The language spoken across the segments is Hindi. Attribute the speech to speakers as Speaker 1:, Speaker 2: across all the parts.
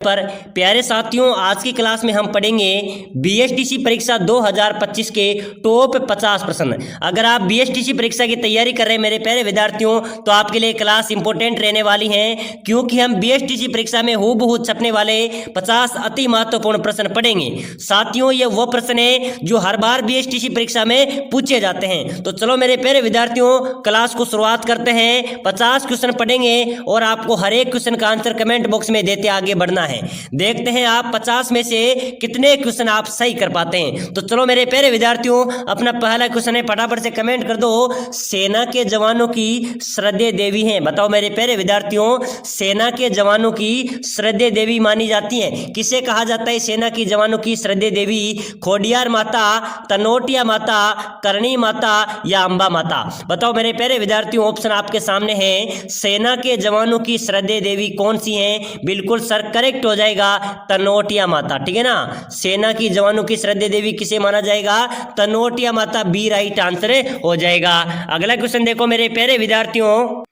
Speaker 1: पर प्यारे साथियों, आज की क्लास में हम पढ़ेंगे बीएसटीसी परीक्षा 2025 के टॉप 50 प्रश्न। अगर आप बीएसटीसी परीक्षा की तैयारी कर रहे हैं मेरे प्यारे विद्यार्थियों, तो आपके लिए क्लास इंपॉर्टेंट रहने वाली है, क्योंकि हम बीएसटीसी परीक्षा में हूबहू छपने वाले 50 अति महत्वपूर्ण प्रश्न पढ़ेंगे। साथियों, ये वो प्रश्न है जो हर बार बीएसटीसी परीक्षा में पूछे जाते हैं। तो चलो मेरे प्यारे विद्यार्थियों, क्लास को शुरुआत करते हैं। 50 क्वेश्चन पढ़ेंगे और आपको हर एक क्वेश्चन का आंसर कमेंट बॉक्स में देते आगे बढ़ना है। देखते हैं आप 50 में से कितने क्वेश्चन आप सही कर पाते हैं। तो चलो मेरे प्यारे विद्यार्थियों, अपना पहला क्वेश्चन है, फटाफट से कमेंट कर दो। सेना के जवानों की श्रद्धेय देवी हैं। बताओ मेरे प्यारे विद्यार्थियों, सेना के जवानों की श्रद्धेय देवी मानी जाती है। किसे कहा जाता है सेना की जवानों की श्रद्धेय देवी? खोडियार माता, तनोटिया माता, करणी माता या अंबा माता? बताओ मेरे प्यारे विद्यार्थियों, ऑप्शन आपके सामने है। सेना के जवानों की श्रद्धेय देवी कौन सी है? बिल्कुल सर करेक्ट हो जाएगा, तनोटिया माता। ठीक है ना, सेना की जवानों की श्रद्धेय देवी किसे माना जाएगा? तनोटिया माता, बी राइट आंसर हो जाएगा। अगला क्वेश्चन देखो मेरे प्यारे विद्यार्थियों,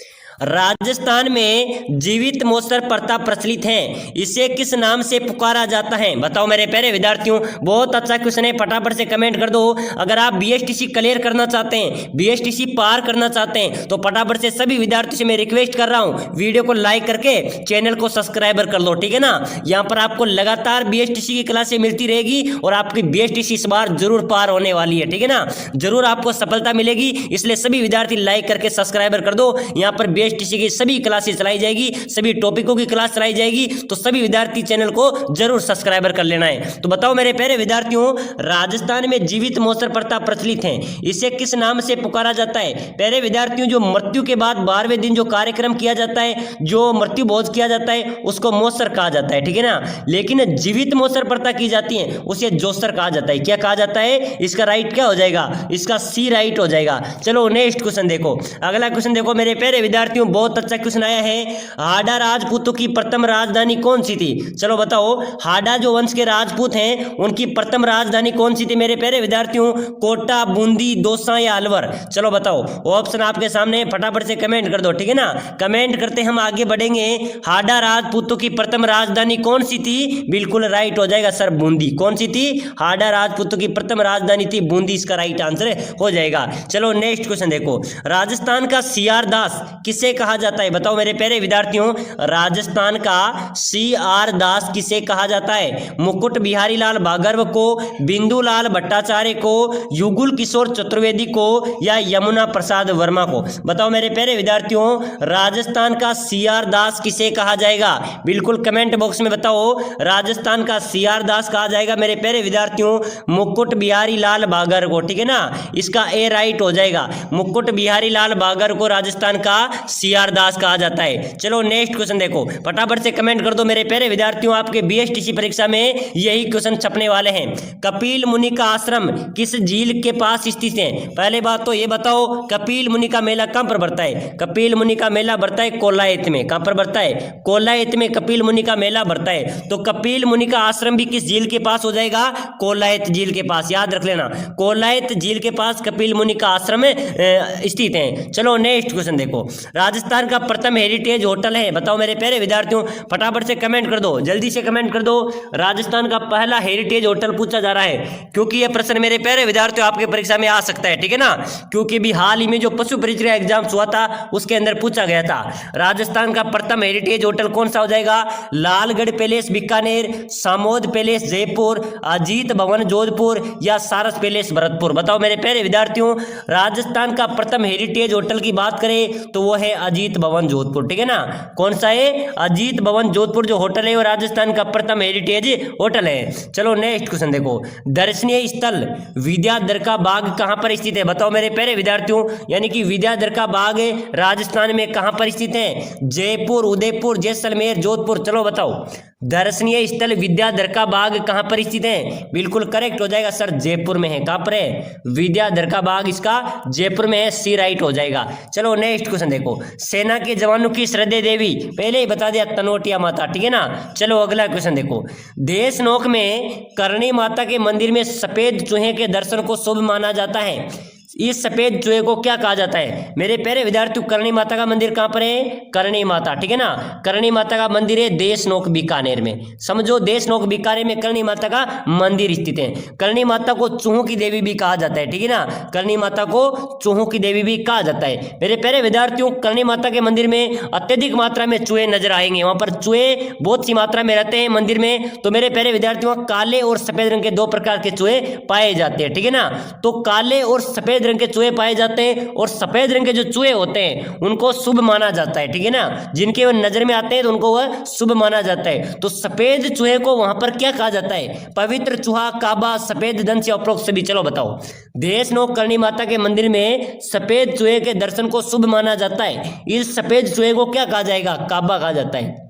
Speaker 1: राजस्थान में जीवित मोसर प्रथा प्रचलित है, इसे किस नाम से पुकारा जाता है? बताओ मेरे प्यारे विद्यार्थियों, बहुत अच्छा क्वेश्चन है, फटाफट से कमेंट कर दो। अगर आप बीएसटीसी क्लियर करना चाहते हैं, बीएसटीसी पार करना चाहते हैं, तो फटाफट से सभी विद्यार्थियों से मैं रिक्वेस्ट कर रहा हूं, वीडियो को लाइक करके चैनल को सब्सक्राइबर कर लो। ठीक है ना, यहाँ पर आपको लगातार बीएसटीसी की क्लासें मिलती रहेगी और आपकी बीएसटीसी इस बार जरूर पार होने वाली है। ठीक है ना, जरूर आपको सफलता मिलेगी, इसलिए सभी विद्यार्थी लाइक करके सब्सक्राइबर कर दो। यहाँ पर बीएसटीसी की सभी क्लासेस चलाई जाएगी, सभी टॉपिकों की क्लास चलाई जाएगी, तो सभी विद्यार्थी चैनल को जरूर सब्सक्राइबर कर लेना है। तो बताओ मेरे प्यारे विद्यार्थियों, राजस्थान में जीवित मोसर प्रथा प्रचलित है, इसे किस नाम से पुकारा जाता है? प्यारे विद्यार्थियों, जो मृत्यु के बाद 12वें दिन जो कार्यक्रम किया जाता है, जो मृत्यु भोज किया जाता है, उसको मोसर कहा जाता है। ठीक है ना, लेकिन जीवित मोसर प्रथा की जाती है उसे जोसर कहा जाता है। क्या कहा जाता है? इसका राइट क्या हो जाएगा? इसका सी राइट हो जाएगा। चलो नेक्स्ट क्वेश्चन देखो। अगला क्वेश्चन देखो मेरे प्यारे विद्यार्थियों, बहुत अच्छा क्वेश्चन आया है। हाडा राजपूतों की प्रथम राजधानी कौन सी थी? चलो बताओ, हाडा जो वंश के राजपूत हैं, उनकी प्रथम राजधानी कौन सी थी मेरे प्यारे विद्यार्थियों? कोटा, बूंदी, दौसा या अलवर? चलो बताओ, ऑप्शन आपके सामने, फटाफट से कमेंट कर दो। ठीक है ना, कमेंट करते हम आगे बढ़ेंगे। हाडा राजपूतों की प्रथम राजधानी कौन सी थी? बिल्कुल राइट हो जाएगा सर, बूंदी। कौन सी थी? हाडा राजपूतों की प्रथम राजधानी थी बूंदी, इसका राइट आंसर हो जाएगा। चलो नेक्स्ट क्वेश्चन देखो, राजस्थान का सीआर दास किसे कहा जाता है? बताओ मेरे प्यारे विद्यार्थियों, राजस्थान का सीआर दास किसे कहा जाता है? मुकुट बिहारी लाल भागर्व को, बिंदुलाल भट्टाचार्य को, युगुल किशोर चतुर्वेदी को या यमुना प्रसाद वर्मा को? बताओ मेरे प्यारे विद्यार्थियों, राजस्थान का सीआर दास किसे कहा जाएगा? बिल्कुल कमेंट बॉक्स में बताओ, राजस्थान का सीआर दास कहा जाएगा मेरे प्यारे विद्यार्थियों मुकुट बिहारी लाल भागर्व को। ठीक है ना, इसका ए राइट हो जाएगा, मुकुट बिहारी लाल भागर्व को राजस्थान का सीआर दास कहा जाता है। चलो नेक्स्ट क्वेश्चन देखो, फटाफट से कमेंट कर दो मेरे प्यारे विद्यार्थियों, आपके बीएसटीसी परीक्षा में यही क्वेश्चन छपने वाले हैं। कपिल मुनि का आश्रम किस झील के पास स्थित है? पहले बात तो ये बताओ, कपिल मुनि का मेला कहां पर बढ़ता है? कपिल मुनि का मेला बढ़ता है कोलायत में। कहां पर बढ़ता है? कोलायत में कपिल मुनि का मेला बढ़ता है। तो कपिल मुनि का आश्रम भी किस झील के पास हो जाएगा? कोलायत झील के पास, याद रख लेना, कोलायत झील के पास कपिल मुनि का आश्रम स्थित है। चलो नेक्स्ट क्वेश्चन देखो, राजस्थान का प्रथम हेरिटेज होटल है? बताओ मेरे प्यारे विद्यार्थियों, फटाफट से कमेंट कर दो, जल्दी से कमेंट कर दो। राजस्थान का पहला हेरिटेज होटल पूछा जा रहा है, क्योंकि यह प्रश्न मेरे प्यारे विद्यार्थियों आपके परीक्षा में आ सकता है। ठीक है ना, क्योंकि भी हाल ही में जो पशु परीक्षा एग्जाम हुआ था उसके अंदर पूछा गया था। राजस्थान का प्रथम हेरिटेज होटल कौन सा हो जाएगा? लालगढ़ पैलेस बीकानेर, सामोद पैलेस जयपुर, अजीत भवन जोधपुर या सारस पैलेस भरतपुर? बताओ मेरे प्यारे विद्यार्थियों, राजस्थान का प्रथम हेरिटेज होटल की बात करें तो वो है अजीत भवन जोधपुर। ठीक है ना, कौन सा है? अजीत भवन जोधपुर जो होटल है वो राजस्थान का प्रथम हेरिटेज होटल है। चलो नेक्स्ट क्वेश्चन देखो, दर्शनीय स्थल विद्याधर का बाग कहां पर स्थित है? बताओ मेरे प्यारे विद्यार्थियों, यानी कि विद्याधर का बाग राजस्थान में कहां पर स्थित है? जयपुर, उदयपुर, जैसलमेर, जोधपुर? चलो बताओ, दर्शनीय स्थल विद्याधर का बाग कहां पर स्थित है? बिल्कुल करेक्ट हो जाएगा सर, जयपुर में है। कहां पर है? विद्याधर का बाग इसका जयपुर में है, सी राइट हो जाएगा। चलो नेक्स्ट क्वेश्चन देखो, सेना के जवानों की श्रद्धेय देवी पहले ही बता दिया, तनोटिया माता। ठीक है ना, चलो अगला क्वेश्चन देखो, देशनोक में करणी माता के मंदिर में सफेद चूहे के दर्शन को शुभ माना जाता है, इस सफेद चूहे को क्या कहा जाता है मेरे प्यारे विद्यार्थियों? करणी माता का मंदिर कहाँ पर है? करणी माता, ठीक है ना, करणी माता का मंदिर है देशनोक बीकानेर में। समझो, देशनोक बीकानेर में करणी माता का मंदिर स्थित है। करणी माता को चूहों की देवी भी कहा जाता है, ठीक है ना, करणी माता को चूहों की देवी भी कहा जाता है। मेरे प्यारे विद्यार्थियों, करणी माता के मंदिर में अत्यधिक मात्रा में चूहे नजर आएंगे। वहां पर चूहे बहुत सी मात्रा में रहते हैं मंदिर में। तो मेरे प्यारे विद्यार्थियों, काले और सफेद रंग के दो प्रकार के चूहे पाए जाते हैं, ठीक है ना। तो काले और सफेद रंग के चूहे पाए जाते हैं, और सफेद रंग के जो चूहे होते हैं उनको शुभ माना जाता है, ठीक है ना, जिनके वो नजर में आते हैं तो उनको वह शुभ माना जाता है। तो सफेद चूहे को वहां पर क्या कहा जाता है? पवित्र चूहा, काबा, सफेद धन से उपरोक्त सभी। चलो बताओ, देशनोक करणी माता के मंदिर में सफेद चूहे के दर्शन को शुभ माना जाता है। इस सफेद चूहे को क्या कहा जाएगा? काबा कहा जाता है।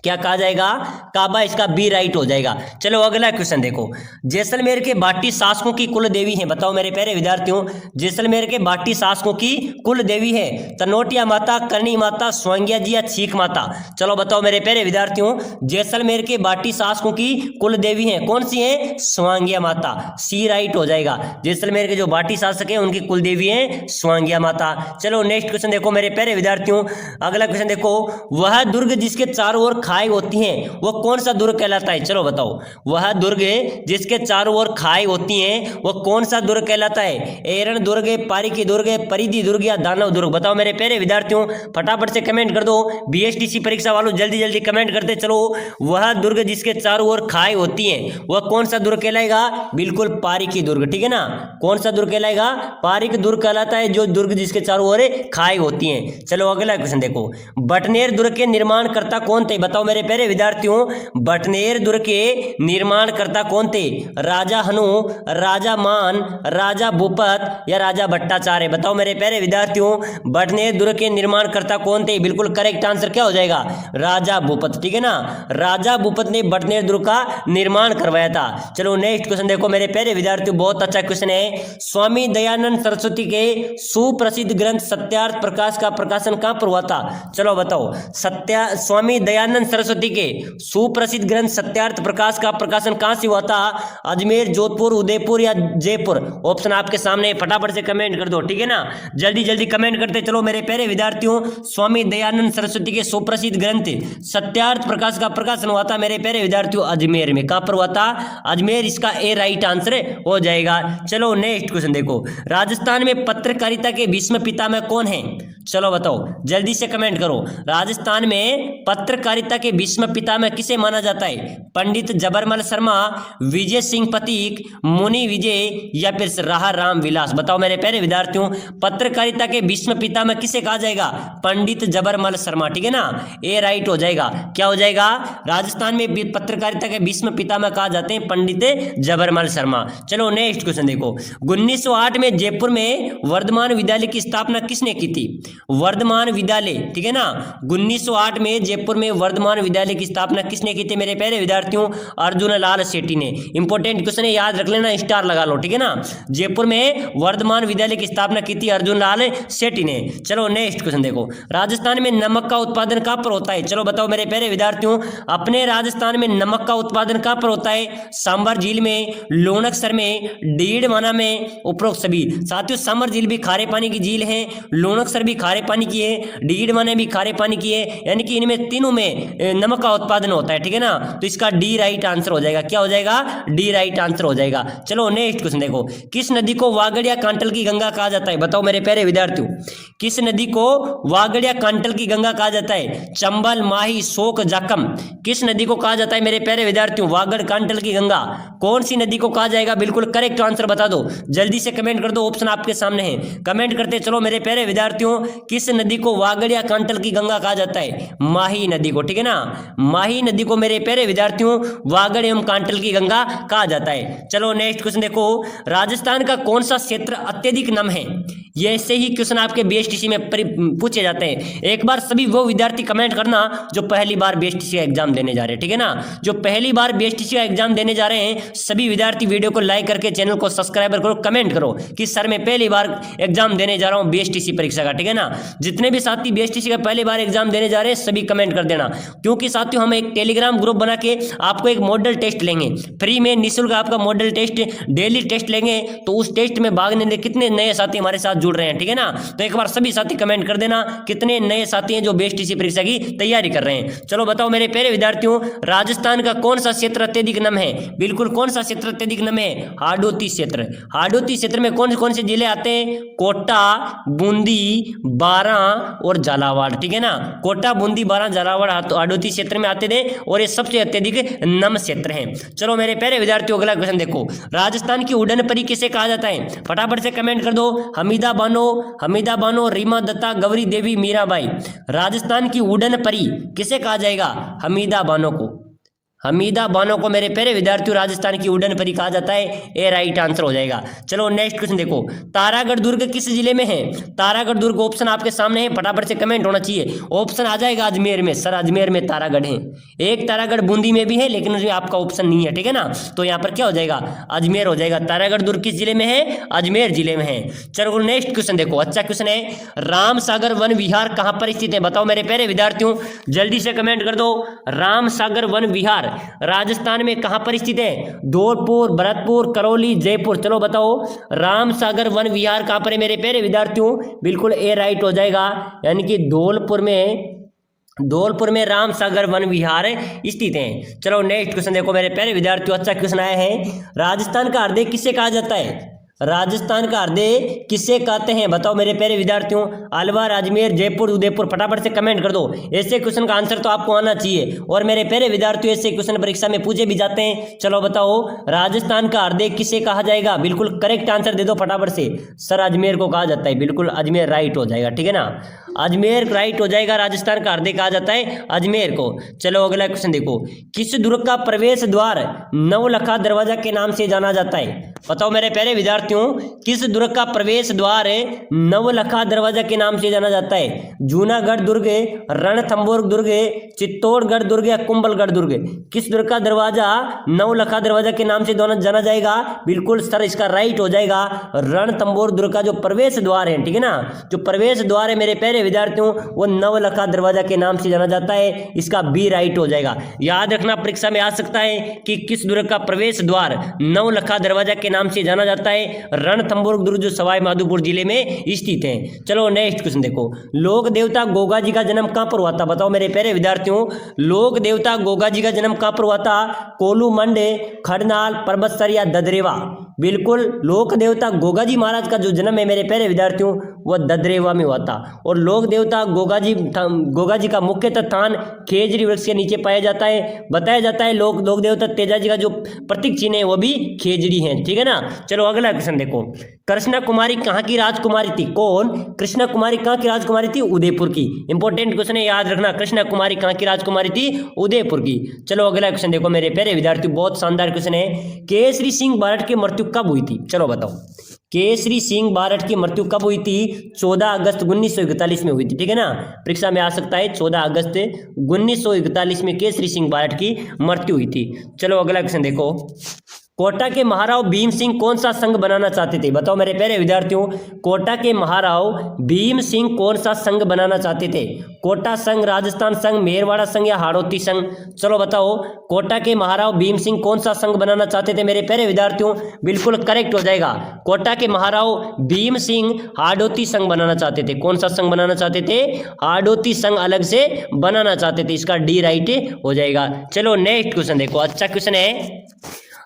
Speaker 1: क्या कहा जाएगा? काबा। इसका बी राइट हो जाएगा। चलो अगला क्वेश्चन देखो, जैसलमेर के बाटी शासकों की कुल देवी है। बताओ मेरे प्यारे विद्यार्थियों, जैसलमेर के बाटी शासकों की कुल देवी है तनोटिया माता, करणी माता, स्वांग्या जी या छीक माता। चलो बताओ मेरे प्यारे विद्यार्थियों, जैसलमेर के बाटी शासकों की कुल देवी है कौन सी है? स्वांग्या माता। सी राइट हो जाएगा। जैसलमेर के जो बाटी शासक है उनकी कुल देवी है स्वांग्या माता। चलो नेक्स्ट क्वेश्चन देखो मेरे प्यारे विद्यार्थियों, अगला क्वेश्चन देखो, वह दुर्ग जिसके चारों ओर खाई होती हैं वो कौन सा दुर्ग कहलाता है? चलो बताओ, वह दुर्ग जिसके चारों ओर खाई होती हैं वो कौन सा दुर्ग कहलाता है? एरन दुर्ग, पारिकी दुर्ग, परिधि दुर्ग या दानव दुर्ग। बताओ मेरे प्यारे विद्यार्थियों, फटाफट से कमेंट कर दो। बीएसटीसी परीक्षा वालों जल्दी जल्दी कमेंट करते चलो। वह दुर्ग जिसके चारों ओर खाई होती हैं वह कौन सा दुर्ग कहलाएगा? बिल्कुल पारिकी दुर्ग, ठीक है ना। कौन सा दुर्ग कहलाएगा? पारिक दुर्ग कहलाता है, जो दुर्ग जिसके चारों ओर खाई होती हैं। चलो अगला क्वेश्चन देखो, बटनेर दुर्ग के निर्माणकर्ता कौन थे? बताओ मेरे प्यारे विद्यार्थियों, बटनेर दुर्ग के निर्माणकर्ता कौन थे? राजा हनु, राजा मान, राजा भूपत या राजा भट्टाचार्य। बताओ मेरे प्यारे विद्यार्थियों, बटनेर दुर्ग के निर्माणकर्ता कौन थे? बिल्कुल करेक्ट आंसर क्या हो जाएगा? राजा भूपत, ठीक है ना। राजा भूपत ने बटनेर दुर्ग का निर्माण करवाया था। चलो नेक्स्ट क्वेश्चन देखो मेरे प्यारे विद्यार्थियों, बहुत अच्छा क्वेश्चन है। स्वामी दयानंद सरस्वती के सुप्रसिद्ध ग्रंथ सत्यार्थ प्रकाश का प्रकाशन कहां पर हुआ था? चलो बताओ, स्वामी दयानंद सरस्वती के सुप्रसिद्ध ग्रंथ सत्यार्थ प्रकाश का प्रकाशन कहां से हुआ था? अजमेर, जोधपुर, उदयपुर या जयपुर। ऑप्शन आपके सामने, फटाफट से कमेंट कर दो, ठीक है ना, जल्दी जल्दी कमेंट करते चलो मेरे प्यारे विद्यार्थियों। स्वामी दयानंद सरस्वती के सुप्रसिद्ध ग्रंथ सत्यार्थ प्रकाश का प्रकाशन हुआ था मेरे प्यारे विद्यार्थियों अजमेर में। कहां पर हुआ था? अजमेर। इसका ए राइट आंसर हो जाएगा। चलो नेक्स्ट क्वेश्चन देखो, राजस्थान में पत्रकारिता के भीष्म पितामह कौन है? चलो बताओ, जल्दी से कमेंट करो। राजस्थान में पत्रकारिता के भीष्म पितामह किसे माना जाता है? पंडित जबरमल शर्मा, विजय सिंह पतीक, मुनि विजय या फिर राहा राम विलास। बताओ मेरे प्यारे विद्यार्थियों, पत्रकारिता के भीष्म पितामह किसे कहा जाएगा? पंडित जबरमल शर्मा, ठीक है ना। ए राइट हो जाएगा। क्या हो जाएगा? राजस्थान में पत्रकारिता के भीष्म पितामह कहा जाते हैं पंडित जबरमल शर्मा। चलो नेक्स्ट क्वेश्चन देखो, 1908 में जयपुर में वर्धमान विद्यालय की स्थापना किसने की थी? वर्धमान विद्यालय, ठीक है ना। 1908 में जयपुर में वर्धमान विद्यालय की स्थापना किसने की थी मेरे प्यारे विद्यार्थियों? अर्जुन लाल सेठी ने। इंपॉर्टेंट क्वेश्चन है, याद रख लेना, स्टार लगा लो, ठीक है ना। जयपुर में वर्धमान विद्यालय की स्थापना की थी अर्जुन लाल सेठी ने। चलो नेक्स्ट क्वेश्चन देखो, राजस्थान में नमक का उत्पादन कहां पर होता है? चलो बताओ मेरे प्यारे विद्यार्थियों, अपने राजस्थान में नमक का उत्पादन कहां पर होता है? सांबर झील में, लोणकसर में, डीडवाना में, उपरोक्त सभी। साथियों, सांबर झील भी खारे पानी की झील है, लोणकसर भी खारे पानी की है, डीडवाना भी खारे पानी की है, यानी कि इनमें तीनों में नमक का उत्पादन होता है, ठीक है ना। तो इसका डी राइट आंसर हो जाएगा। क्या हो जाएगा? डी राइट आंसर हो जाएगा। चलो नेक्स्ट क्वेश्चन देखो, किस नदी को वागड़ या कांटल की गंगा कहा जाता है? बताओ मेरे प्यारे विद्यार्थियों, किस नदी को वागड़ या कांटल की गंगा कहा जाता है? चंबल, माही, शोक, जाकम। किस नदी को कहा जाता है मेरे प्यारे विद्यार्थियों? वागड़ कांटल की गंगा। कौन सी नदी को कहा जाएगा? बिल्कुल करेक्ट आंसर बता दो, जल्दी से कमेंट कर दो, ऑप्शन आपके सामने है, कमेंट करते चलो मेरे प्यारे विद्यार्थियों। किस नदी को वागड़ या कांटल की गंगा कहा जाता है? माही नदी को, ठीक है ना। माही नदी को मेरे प्यारे विद्यार्थियों वागड़ एवं कांटल की गंगा कहा जाता है। चलो नेक्स्ट क्वेश्चन देखो, राजस्थान का कौन सा क्षेत्र अत्यधिक नम है? ये ऐसे ही क्वेश्चन आपके बीएसटीसी में पूछे जाते हैं। एक बार सभी वो विद्यार्थी कमेंट करना जो पहली बार बीएसटीसी का एग्जाम देने जा रहे हैं, ठीक है ना। जो पहली बार बीएसटीसी का एग्जाम देने जा रहे हैं सभी विद्यार्थी वीडियो को लाइक करके चैनल को सब्सक्राइब करो, कमेंट करो कि सर मैं पहली बार एग्जाम देने जा रहा हूँ बीएसटीसी परीक्षा का, ठीक है ना। जितने भी साथी बीएसटीसी का पहली बार एग्जाम देने जा रहे हैं सभी कमेंट कर देना, क्योंकि साथियों हम एक टेलीग्राम ग्रुप बना के आपको एक मॉडल टेस्ट लेंगे फ्री में, निःशुल्क आपका मॉडल टेस्ट डेली टेस्ट लेंगे। तो उस टेस्ट में भाग लेने कितने नए साथी हमारे साथ जुड़ रहे हैं, ठीक है ना। तो एक बार सभी साथी कमेंट कर देना कितने नए साथी हैं जो बीएसटीसी परीक्षा की तैयारी कर रहे हैं। चलो बताओ मेरे प्यारे विद्यार्थियों, राजस्थान का कौन सा क्षेत्र अत्यधिक नम है? बिल्कुल कौन सा क्षेत्र अत्यधिक नम है? हाडोती क्षेत्र। हाडोती क्षेत्र में कौन कौन से जिले आते हैं? कोटा, बूंदी, बारां और झालावाड़, ठीक है ना। कोटा, बूंदी, बारां, झालावाड़ हाडोती क्षेत्र में आते थे और ये सबसे अत्यधिक नम क्षेत्र है। चलो मेरे प्यारे विद्यार्थियों अगला क्वेश्चन देखो, राजस्थान की उड़न परी किसे कहा जाता है? फटाफट से कमेंट कर दो। हमीदा बानो, रीमा दत्ता, गौरी देवी, मीराबाई। राजस्थान की उड़न परी किसे कहा जाएगा? हमीदा बानो को। हमीदा बानो को मेरे प्यारे विद्यार्थियों राजस्थान की उड़न परी कहा जाता है, ए राइट आंसर हो जाएगा। चलो नेक्स्ट क्वेश्चन देखो, तारागढ़ दुर्ग किस जिले में है? तारागढ़ दुर्ग ऑप्शन आपके सामने है, फटाफट से कमेंट होना चाहिए। ऑप्शन आ जाएगा अजमेर में, सर अजमेर में तारागढ़ है। एक तारागढ़ बूंदी में भी है लेकिन उसमें आपका ऑप्शन नहीं है, ठीक है ना। तो यहाँ पर क्या हो जाएगा? अजमेर हो जाएगा। तारागढ़ दुर्ग किस जिले में है? अजमेर जिले में है। चलो नेक्स्ट क्वेश्चन देखो, अच्छा क्वेश्चन है, राम सागर वन विहार कहाँ पर स्थित है? बताओ मेरे प्यारे विद्यार्थियों जल्दी से कमेंट कर दो। राम सागर वन विहार राजस्थान में कहां पर स्थित है? धौलपुर, भरतपुर, करौली, जयपुर। चलो बताओ राम सागर वन विहार कहां पर है मेरे प्यारे विद्यार्थियों? बिल्कुल ए राइट हो जाएगा, यानी कि धौलपुर में राम सागर वन विहार स्थित है। चलो नेक्स्ट क्वेश्चन देखो मेरे प्यारे विद्यार्थियों, अच्छा क्वेश्चन आया है, राजस्थान का हृदय किसे कहा जाता है? राजस्थान का हृदय किसे कहते हैं? बताओ मेरे प्यारे विद्यार्थियों, अलवर, अजमेर, जयपुर, उदयपुर। फटाफट से कमेंट कर दो। ऐसे क्वेश्चन का आंसर तो आपको आना चाहिए और मेरे प्यारे विद्यार्थियों ऐसे क्वेश्चन परीक्षा में पूछे भी जाते हैं। चलो बताओ राजस्थान का हृदय किसे कहा जाएगा? बिल्कुल करेक्ट आंसर दे दो फटाफट से। सर अजमेर को कहा जाता है, बिल्कुल अजमेर राइट हो जाएगा, ठीक है ना। अजमेर राइट हो जाएगा, राजस्थान का हृदय कहा जाता है अजमेर को। चलो अगला क्वेश्चन देखो, किस दुर्ग का प्रवेश द्वार नवलखा दरवाजा के नाम से जाना जाता है? बताओ मेरे प्यारे विद्यार्थियों किस दुर्ग का प्रवेश द्वार नवलखा दरवाजा के नाम से जाना जाता है? जूनागढ़ दुर्ग, रणथंभौर दुर्ग, चित्तौड़गढ़ दुर्ग या कुंभलगढ़ दुर्ग? किस दुर्ग का दरवाजा नवलखा दरवाजा के नाम से जाना जाएगा? बिल्कुल सर इसका राइट हो जाएगा, रणथंभौर दुर्ग का जो प्रवेश द्वार है, ठीक है ना, जो प्रवेश द्वार है मेरे प्यारे विद्यार्थियों वो नवलखा दरवाजा के नाम से जाना जाता है। इसका बी राइट हो जाएगा। याद रखना परीक्षा में आ सकता है कि किस दुर्ग का प्रवेश द्वार नवलखा दरवाजा के नाम से जाना जाता है? रणथंभौर दुर्ग जो सवाई माधोपुर जिले में स्थित है। चलो नेक्स्ट क्वेश्चन देखो, लोक देवता गोगा जी का जन्म कहां पर हुआ था? बताओ मेरे प्यारे विद्यार्थियों लोक देवता गोगा जी का जन्म कहां पर हुआ था? कोलू मंडे, खड़नाल, परबतसर या ददरेवा? बिल्कुल लोक देवता गोगा जी महाराज का जो जन्म है मेरे प्यारे विद्यार्थियों वह ददरेवा में हुआ था। और लोक देवता गोगा जी का मुख्यतः स्थान खेजड़ी वृक्ष के नीचे पाया जाता है। बताया जाता है लोक देवता तेजा जी का जो प्रतीक चिन्ह है वो भी खेजड़ी है, ठीक है ना। चलो अगला क्वेश्चन देखो, कृष्णा कुमारी कहाँ की राजकुमारी थी? कौन? कृष्णा कुमारी कहाँ की राजकुमारी थी? उदयपुर की। इंपॉर्टेंट क्वेश्चन है, याद रखना। कृष्णा कुमारी कहाँ की राजकुमारी थी? उदयपुर की। चलो अगला क्वेश्चन देखो मेरे प्यारे विद्यार्थियों, बहुत शानदार क्वेश्चन है, केसरी सिंह बारठ की मृत्यु कब हुई थी? चलो बताओ केसरी सिंह बारठ की मृत्यु कब हुई थी? 14 अगस्त 1941 में हुई थी, ठीक है ना। परीक्षा में आ सकता है 14 अगस्त 1941 में केसरी सिंह बारठ की मृत्यु हुई थी। चलो अगला क्वेश्चन देखो, कोटा के महाराव भीम सिंह कौन सा संघ बनाना चाहते थे? बताओ मेरे प्यारे विद्यार्थियों कोटा के महाराव भीम सिंह कौन सा संघ बनाना चाहते थे? कोटा संघ, राजस्थान संघ, मेरवाड़ा संघ या हाड़ौती संघ? चलो बताओ कोटा के महाराव भीम सिंह कौन सा संघ बनाना चाहते थे मेरे प्यारे विद्यार्थियों? बिल्कुल करेक्ट हो जाएगा, कोटा के महाराव भीम सिंह हाड़ौती संघ बनाना चाहते थे। कौन सा संघ बनाना चाहते थे? हाड़ौती संघ अलग से बनाना चाहते थे। इसका डी राइट हो जाएगा। चलो नेक्स्ट क्वेश्चन देखो, अच्छा क्वेश्चन है,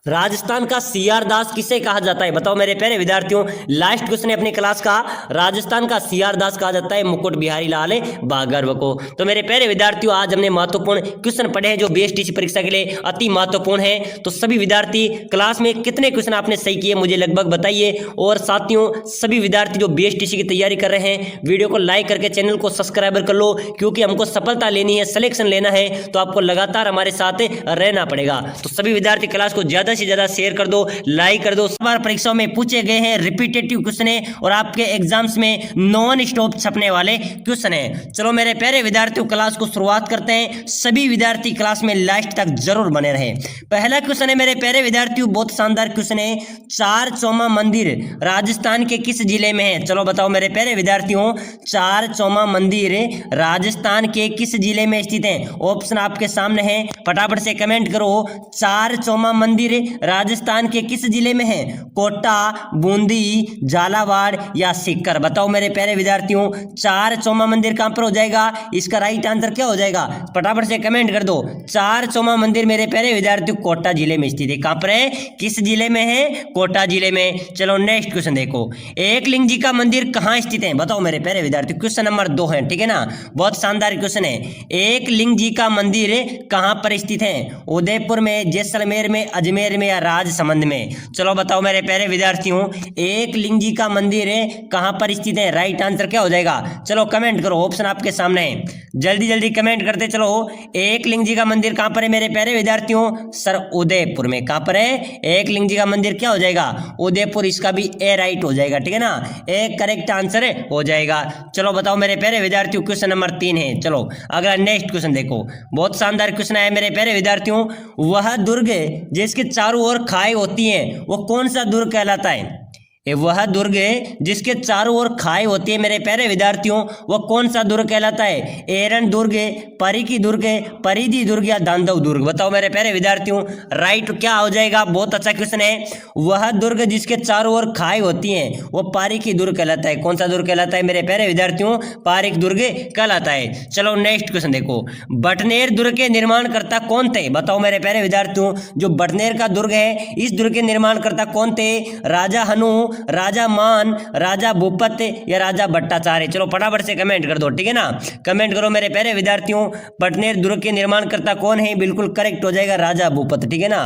Speaker 1: राजस्थान का सीआर दास किसे कहा जाता है? बताओ मेरे प्यारे विद्यार्थियों लास्ट क्वेश्चन है अपनी क्लास का, राजस्थान का सीआर दास कहा जाता है मुकुट बिहारी लाल भार्गव को। तो मेरे प्यारे विद्यार्थियों आज हमने महत्वपूर्ण क्वेश्चन पढ़े हैं जो बीएसटीसी परीक्षा के लिए अति महत्वपूर्ण है। तो सभी विद्यार्थी क्लास में कितने क्वेश्चन आपने सही किए मुझे लगभग बताइए। और साथियों सभी विद्यार्थी जो बीएसटीसी की तैयारी कर रहे हैं वीडियो को लाइक करके चैनल को सब्सक्राइब कर लो, क्योंकि हमको सफलता लेनी है, सिलेक्शन लेना है, तो आपको लगातार हमारे साथ रहना पड़ेगा। तो सभी विद्यार्थी क्लास को ज्यादा से ज्यादा शेयर कर दो, लाइक कर दो। बार परीक्षाओं में पूछे गए हैं रिपीटेटिव क्वेश्चन है और आपके एग्जाम्स में नॉन स्टॉप छपने वाले क्वेश्चन है। चलो मेरे प्यारे विद्यार्थियों, क्लास को शुरुआत करते हैं। सभी विद्यार्थी क्लास में लास्ट तक जरूर बने रहे। पहला क्वेश्चन है मेरे प्यारे विद्यार्थियों, बहुत शानदार क्वेश्चन है। चार चौमा मंदिर राजस्थान के किस जिले में है? चलो बताओ मेरे प्यारे विद्यार्थियों, चार चौमा मंदिर राजस्थान के किस जिले में स्थित है? ऑप्शन आपके सामने है, फटाफट से कमेंट करो। चार चौमा मंदिर राजस्थान के किस जिले में है? कोटा, बूंदी, झालावाड़ या सीकर? बताओ मेरे प्यारे विद्यार्थियों, चार चौमा मंदिर कहां पर हो जाएगा? इसका राइट आंसर क्या हो जाएगा? फटाफट से कमेंट कर दो। चार चौमा मंदिर मेरे प्यारे विद्यार्थियों कोटा जिले में स्थित है। कहां पर है? किस जिले में है? कोटा जिले में। चलो नेक्स्ट क्वेश्चन देखो, एकलिंग जी का मंदिर कहां स्थित है? बताओ मेरे प्यारे विद्यार्थियों, क्वेश्चन नंबर 2 है, ठीक है ना, बहुत शानदार क्वेश्चन है। एकलिंग जी का मंदिर कहां पर स्थित है? उदयपुर में, जैसलमेर में, अजमेर में या राजसमंद में? चलो बताओ मेरे प्यारे विद्यार्थियों, एकलिंग जी का मंदिर कहां पर स्थित है? राइट आंसर क्या हो जाएगा? चलो कमेंट करो, ऑप्शन आपके सामने है, जल्दी जल्दी कमेंट करते चलो। एकलिंग जी का मंदिर कहां पर है मेरे प्यारे विद्यार्थियों? सर उदयपुर में। कहां पर है? एकलिंग जी का मंदिर क्या हो जाएगा? उदयपुर। इसका भी ए राइट हो जाएगा, ठीक है ना, एक करेक्ट आंसर हो जाएगा। चलो बताओ मेरे प्यारे विद्यार्थियों, क्वेश्चन नंबर 3 है। चलो अगला नेक्स्ट क्वेश्चन देखो, बहुत शानदार क्वेश्चन है मेरे प्यारे विद्यार्थियों। वह दुर्ग जिसके चारों ओर खाई होती है वो कौन सा दुर्ग कहलाता है? वह दुर्ग जिसके चारों ओर खाई होती है मेरे प्यारे विद्यार्थियों, वह कौन सा दुर्ग कहलाता है? एरन दुर्ग, परिकी दुर्ग, परिधि दुर्ग या दांडव दुर्ग? बताओ मेरे प्यारे विद्यार्थियों, राइट क्या हो जाएगा? बहुत अच्छा क्वेश्चन है। वह दुर्ग जिसके चारों ओर खाई होती है वो पारिकी दुर्ग कहलाता है। कौन सा दुर्ग कहलाता है मेरे प्यारे विद्यार्थियों? पारिक दुर्ग कहलाता है। चलो नेक्स्ट क्वेश्चन देखो, बटनेर दुर्ग के निर्माणकर्ता कौन थे? बताओ मेरे प्यारे विद्यार्थियों, जो बटनेर का दुर्ग है इस दुर्ग के निर्माणकर्ता कौन थे? राजा हनु, राजा मान, राजा भूपत या राजा भट्टाचार्य? चलो फटाफट से कमेंट कर दो, ठीक है ना, कमेंट करो मेरे प्यारे विद्यार्थियों। बटनेर दुर्ग के निर्माणकर्ता कौन है? बिल्कुल करेक्ट हो जाएगा राजा भूपत, ठीक है ना,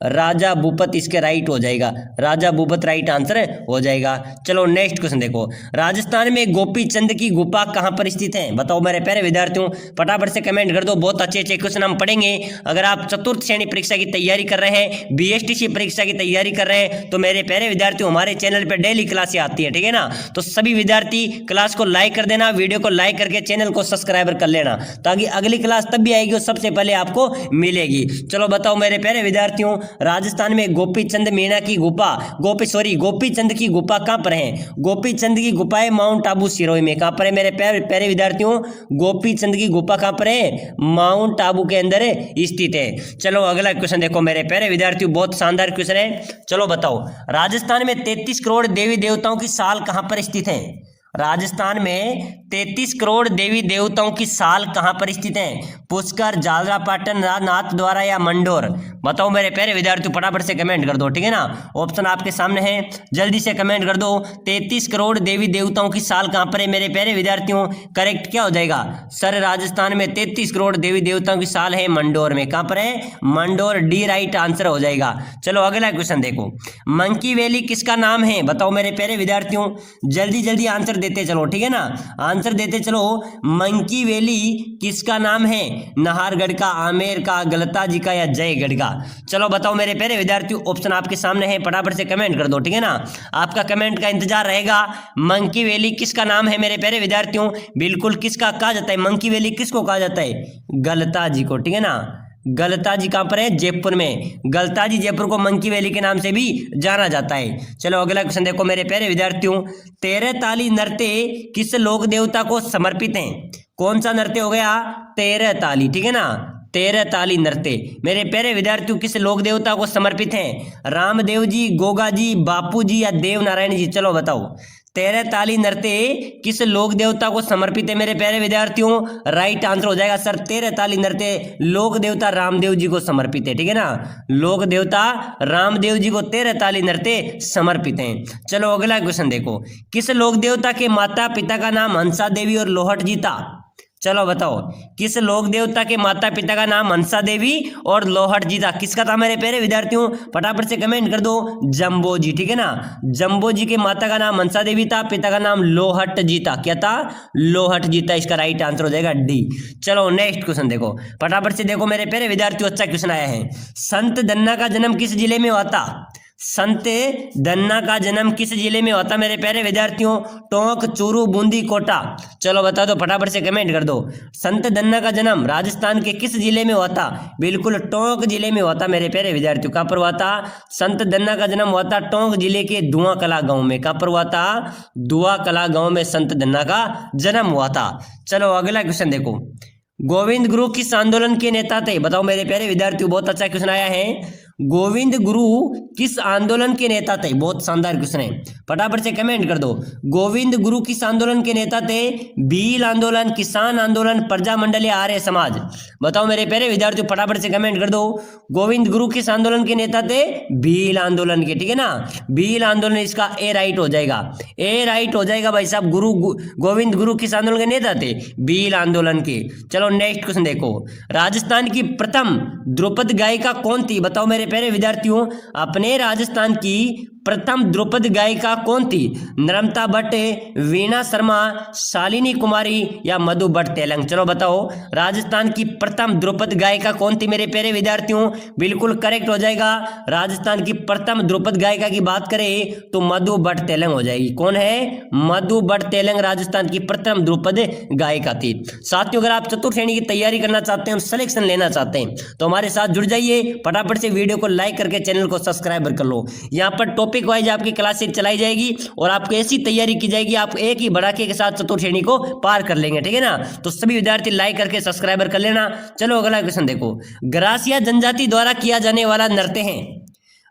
Speaker 1: राजा भूपत इसके राइट हो जाएगा, राजा भूपत राइट आंसर हो जाएगा। चलो नेक्स्ट क्वेश्चन देखो, राजस्थान में गोपी चंद की गुफा कहां पर स्थित है? बताओ मेरे प्यारे विद्यार्थियों, फटाफट से कमेंट कर दो। बहुत अच्छे अच्छे क्वेश्चन हम पढ़ेंगे। अगर आप चतुर्थ श्रेणी परीक्षा की तैयारी कर रहे हैं, बीएसटीसी परीक्षा की तैयारी कर रहे हैं, तो मेरे प्यारे विद्यार्थियों हमारे चैनल पर डेली क्लासें आती है, ठीक है ना, तो सभी विद्यार्थी क्लास को लाइक कर देना, वीडियो को लाइक करके चैनल को सब्सक्राइबर कर लेना, ताकि अगली क्लास तब भी आएगी और सबसे पहले आपको मिलेगी। चलो बताओ मेरे प्यारे विद्यार्थियों, राजस्थान में गोपी चंद मीणा की गुफा, गोपी चंद की गुफा कहां पर है? गोपी चंद की गुफाएं माउंट आबू सिरोही में। कहां पर है मेरे प्यारे विद्यार्थियों? गोपी चंद की गुफा कहां पर है? माउंट आबू के अंदर स्थित है। चलो अगला क्वेश्चन देखो मेरे प्यारे विद्यार्थियों, बहुत शानदार क्वेश्चन है। चलो बताओ, राजस्थान में 33 करोड़ देवी देवताओं की साल कहां पर स्थित है? राजस्थान में 33 करोड़ देवी देवताओं की साल कहां पर स्थित है? पुष्कर, झालरापाटन, नाथद्वारा या मंडोर? बताओ मेरे प्यारे विद्यार्थियों, फटाफट से कमेंट कर दो, ठीक है ना, ऑप्शन आपके सामने है, जल्दी से कमेंट कर दो। 33 करोड़ देवी देवताओं की साल कहां पर है मेरे प्यारे विद्यार्थियों? करेक्ट क्या हो जाएगा? सर राजस्थान में 33 करोड़ देवी देवताओं की साल है मंडोर में। कहां पर है? मंडोर, डी राइट आंसर हो जाएगा। चलो अगला क्वेश्चन देखो, मंकी वैली किसका नाम है? बताओ मेरे प्यारे विद्यार्थियों, जल्दी जल्दी आंसर देते चलो, ठीक है ना, आंसर देते चलो। मंकी वैली किसका नाम है? नाहरगढ़ का, आमेर का, गलता जी का या जयगढ़ का? चलो बताओ मेरे प्यारे विद्यार्थियों, ऑप्शन आपके सामने है, फटाफट से कमेंट कर दो, ठीक है ना, आपका कमेंट का इंतजार रहेगा। मंकी वैली किसका नाम है मेरे प्यारे विद्यार्थियों? बिल्कुल किसका कहा जाता है? मंकी वैली किसको कहा जाता है? गलता जी को, ठीक है ना, गलता जी कहां पर है? जयपुर में। गलता जी जयपुर को मंकी वैली के नाम से भी जाना जाता है। चलो अगला क्वेश्चन देखो मेरे प्यारे विद्यार्थियों, 13 ताली नृत्य किस लोक देवता को समर्पित है? कौन सा नृत्य हो गया? 13 ताली, ठीक है ना, 13 ताली नृत्य मेरे प्यारे विद्यार्थियों किस लोक देवता को समर्पित है? रामदेव जी, गोगा जी, बापू जी या देव नारायण जी? चलो बताओ, 13 ताली नृत्य किस लोक देवता को समर्पित है मेरे प्यारे विद्यार्थियों? राइट आंसर हो जाएगा सर, 13 ताली नृत्य लोक देवता रामदेव जी को समर्पित है, ठीक है ना, लोक देवता रामदेव जी को 13 ताली नृत्य समर्पित है। चलो अगला क्वेश्चन देखो, किस लोक देवता के माता पिता का नाम हंसा देवी और लोहट जी था? चलो बताओ, किस लोक देवता के माता पिता का नाम हंसा देवी और लोहट जी था? किसका था मेरे प्यारे विद्यार्थियों? फटाफट से कमेंट कर दो, जम्बो जी, ठीक है ना। जम्बो जी के माता का नाम हंसा देवी था, पिता का नाम लोहट जी था। क्या था? लोहट जी था। इसका राइट आंसर हो जाएगा डी। चलो नेक्स्ट क्वेश्चन देखो, फटाफट से देखो मेरे प्यारे विद्यार्थियों, अच्छा क्वेश्चन आया है। संत दन्ना का जन्म किस जिले में हुआ था? संत दन्ना का जन्म किस जिले में होता मेरे प्यारे विद्यार्थियों? टोंक, चूरू, बूंदी, कोटा। चलो बता दो, फटाफट से कमेंट कर दो। संत दन्ना का जन्म राजस्थान के किस जिले में हुआ था? बिल्कुल टोंक जिले में हुआ था मेरे प्यारे विद्यार्थियों। कहाँ पर हुआ था? संत दन्ना का जन्म हुआ था टोंक जिले के धुआं कला गांव में। कहाँ पर हुआ था? धुआं कला गांव में संत दन्ना का जन्म हुआ था। चलो अगला क्वेश्चन देखो, गोविंद गुरु किस आंदोलन के नेता थे? बताओ मेरे प्यारे विद्यार्थियों, बहुत अच्छा क्वेश्चन आया है। गोविंद गुरु किस आंदोलन के नेता थे? बहुत शानदार क्वेश्चन है, फटाफट से कमेंट कर दो। गोविंद गुरु किस आंदोलन के नेता थे? भील आंदोलन, किसान आंदोलन, प्रजा मंडल या आर्य समाज? बताओ मेरे प्यारे विद्यार्थियों, फटाफट से कमेंट कर दो। गोविंद गुरु किस आंदोलन के नेता थे? भील आंदोलन के, ठीक है ना। भील आंदोलन, इसका ए राइट हो जाएगा, ए राइट हो जाएगा भाई साहब। गोविंद गुरु किस आंदोलन के नेता थे? भील आंदोलन के। चलो नेक्स्ट क्वेश्चन देखो, राजस्थान की प्रथम द्रुपद गायिका कौन थी? बताओ मेरे प्यारे विद्यार्थियों, अपने राजस्थान की प्रथम द्रुपद गायिका कौन थी? नर्मदा भट्ट, वीणा शर्मा, शालिनी कुमारी या मधु भट्ट तेलंग? चलो बताओ, राजस्थान की प्रथम द्रुपद गायिका कौन थी मेरे प्यारे विद्यार्थियों? बिल्कुल करेक्ट हो जाएगा। राजस्थान की प्रथम द्रुपद गायिका की बात करें तो मधु भट्ट तेलंग हो जाएगी। कौन है? मधु भट्ट तेलंग राजस्थान की प्रथम द्रुपद गायिका थी। साथियों, अगर आप चतुर्थ श्रेणी की तैयारी करना चाहते हैं और सिलेक्शन लेना चाहते हैं तो हमारे साथ जुड़ जाइए। फटाफट से वीडियो को लाइक करके चैनल को सब्सक्राइब कर लो। यहाँ पर टॉपिक वाइज आपकी क्लासेस चलाई जाएगी और आपको ऐसी तैयारी की जाएगी, आप एक ही भड़ाके के साथ चतुर्थ श्रेणी को पार कर लेंगे, ठीक है ना। तो सभी विद्यार्थी लाइक करके सब्सक्राइबर कर लेना। चलो अगला क्वेश्चन देखो, ग्रासिया जनजाति द्वारा किया जाने वाला नृत्य है?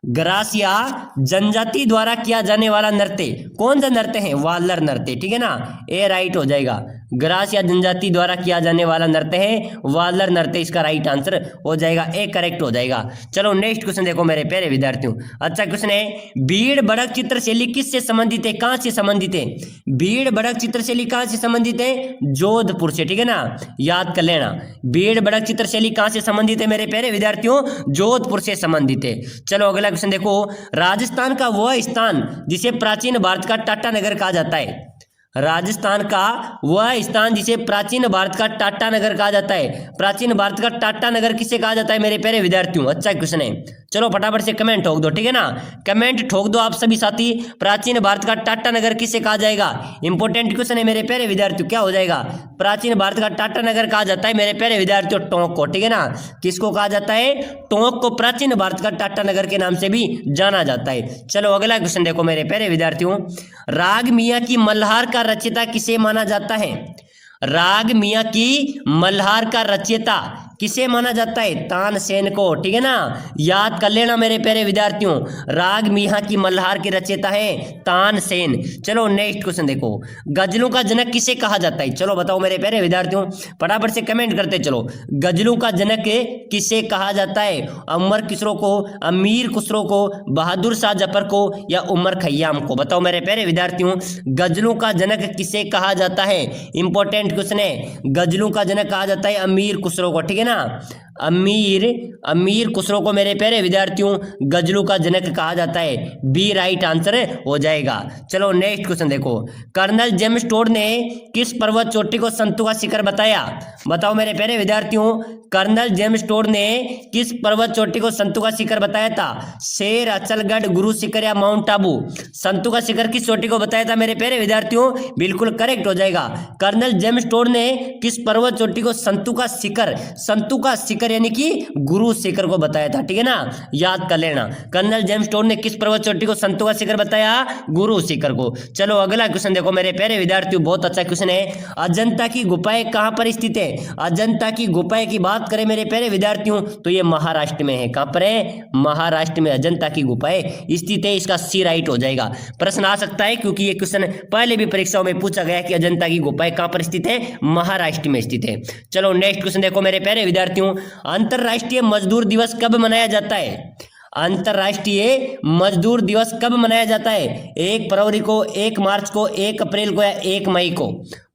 Speaker 1: ग्रासिया जनजाति द्वारा किया जाने वाला नृत्य कौन सा नृत्य है? वालर नृत्य, ठीक है ना। ए राइट हो जाएगा। ग्रासिया जनजाति द्वारा किया जाने वाला नृत्य है वालर नृत्य, इसका राइट आंसर हो जाएगा, ए करेक्ट हो जाएगा। चलो नेक्स्ट क्वेश्चन देखो मेरे प्यारे विद्यार्थियों, अच्छा क्वेश्चन है। भीड़ भड़क चित्रशैली किससे संबंधित है? कहां से संबंधित है? भीड़ भड़क चित्रशैली कहां से संबंधित है? जोधपुर से, ठीक है ना, याद कर लेना। भीड़ भड़क चित्रशैली कहां से संबंधित है मेरे प्यारे विद्यार्थियों? जोधपुर से संबंधित है। चलो अगला क्वेश्चन देखो, राजस्थान का वह स्थान जिसे प्राचीन भारत का टाटा नगर कहा जाता है? राजस्थान का वह स्थान जिसे प्राचीन भारत का टाटा नगर कहा जाता है। प्राचीन भारत का टाटा नगर किसे कहा जाता है मेरे प्यारे विद्यार्थियों? अच्छा क्वेश्चन है। चलो फटाफट से कमेंट ठोक दो, ठीक है ना, कमेंट ठोक दो आप सभी साथी। प्राचीन भारत का टाटा नगर किसे कहा जाएगा? इंपॉर्टेंट क्वेश्चन है मेरे प्यारे विद्यार्थियों, क्या हो जाएगा? प्राचीन भारत का टाटा नगर कहा जाता है मेरे प्यारे विद्यार्थियों टोंक को, ठीक है ना। किसको कहा जाता है? टोंक को प्राचीन भारत का टाटा नगर के नाम से भी जाना जाता है। चलो अगला क्वेश्चन देखो मेरे प्यारे विद्यार्थियों, राग मियां की मल्हार का रचयिता किसे माना जाता है? राग मियां की मल्हार का रचयिता किसे माना जाता है? तानसेन को, ठीक है ना, याद कर लेना मेरे प्यारे विद्यार्थियों। राग मियां की मल्हार के रचयिता है तानसेन। चलो नेक्स्ट क्वेश्चन देखो, गजलों का जनक किसे कहा जाता है? चलो बताओ मेरे प्यारे विद्यार्थियों, फटाफट से कमेंट करते चलो। गजलों का जनक किसे कहा जाता है? अमर खुसरो को, अमीर खुसरो को, बहादुर शाह जफर को या उमर खयाम को? बताओ मेरे प्यारे विद्यार्थियों, गजलों का जनक किसे कहा जाता है? इंपॉर्टेंट क्वेश्चन है। गजलों का जनक कहा जाता है अमीर खुसरो को, ठीक है ना। अमीर खुसरो को मेरे प्यारे विद्यार्थियों गजलों का जनक कहा जाता है। बी राइट आंसर हो जाएगा। चलो नेक्स्ट क्वेश्चन देखो, कर्नल जेम्स टोड ने किस पर्वत चोटी को संतों का शिखर बताया? बताओ मेरे प्यारे विद्यार्थियों, कर्नल जेम्स टोड ने किस पर्वत चोटी को संतों का शिखर बताया था? शेर, अचलगढ़, गुरु शिखर या माउंट आबू? संतों का शिखर किस चोटी को बताया था मेरे प्यारे विद्यार्थियों? बिल्कुल करेक्ट हो जाएगा। कर्नल जेम्स टोड ने किस पर्वत चोटी को संतों का शिखर यानी कि गुरु शिखर को बताया था, ठीक है ना, याद कर लेना। कर्नल जेम्स टोड ने किस पर्वत चोटी को संतों का शिखर बताया? गुरु शिखर को। चलो अगला क्वेश्चन देखो मेरे प्यारे विद्यार्थियों, बहुत अच्छा क्वेश्चन है। अजंता की गुफाएं कहां पर स्थित है? अजंता की गुफाएं की बात करें मेरे प्यारे विद्यार्थियों तो ये महाराष्ट्र में है। कहां पर है? महाराष्ट्र में अजंता की गुफाएं स्थित है, इसका सी राइट हो जाएगा। प्रश्न आ सकता है क्योंकि ये क्वेश्चन पहले भी परीक्षाओं में पूछा गया कि अजंता की गुफाएं कहां पर स्थित है? महाराष्ट्र में स्थित है। चलो नेक्स्ट क्वेश्चन देखो मेरे प्यारे विद्यार्थियों, अंतरराष्ट्रीय मजदूर दिवस कब मनाया जाता है? अंतर्राष्ट्रीय मजदूर दिवस कब मनाया जाता है? 1 फरवरी को, 1 मार्च को, 1 अप्रैल को या 1 मई को?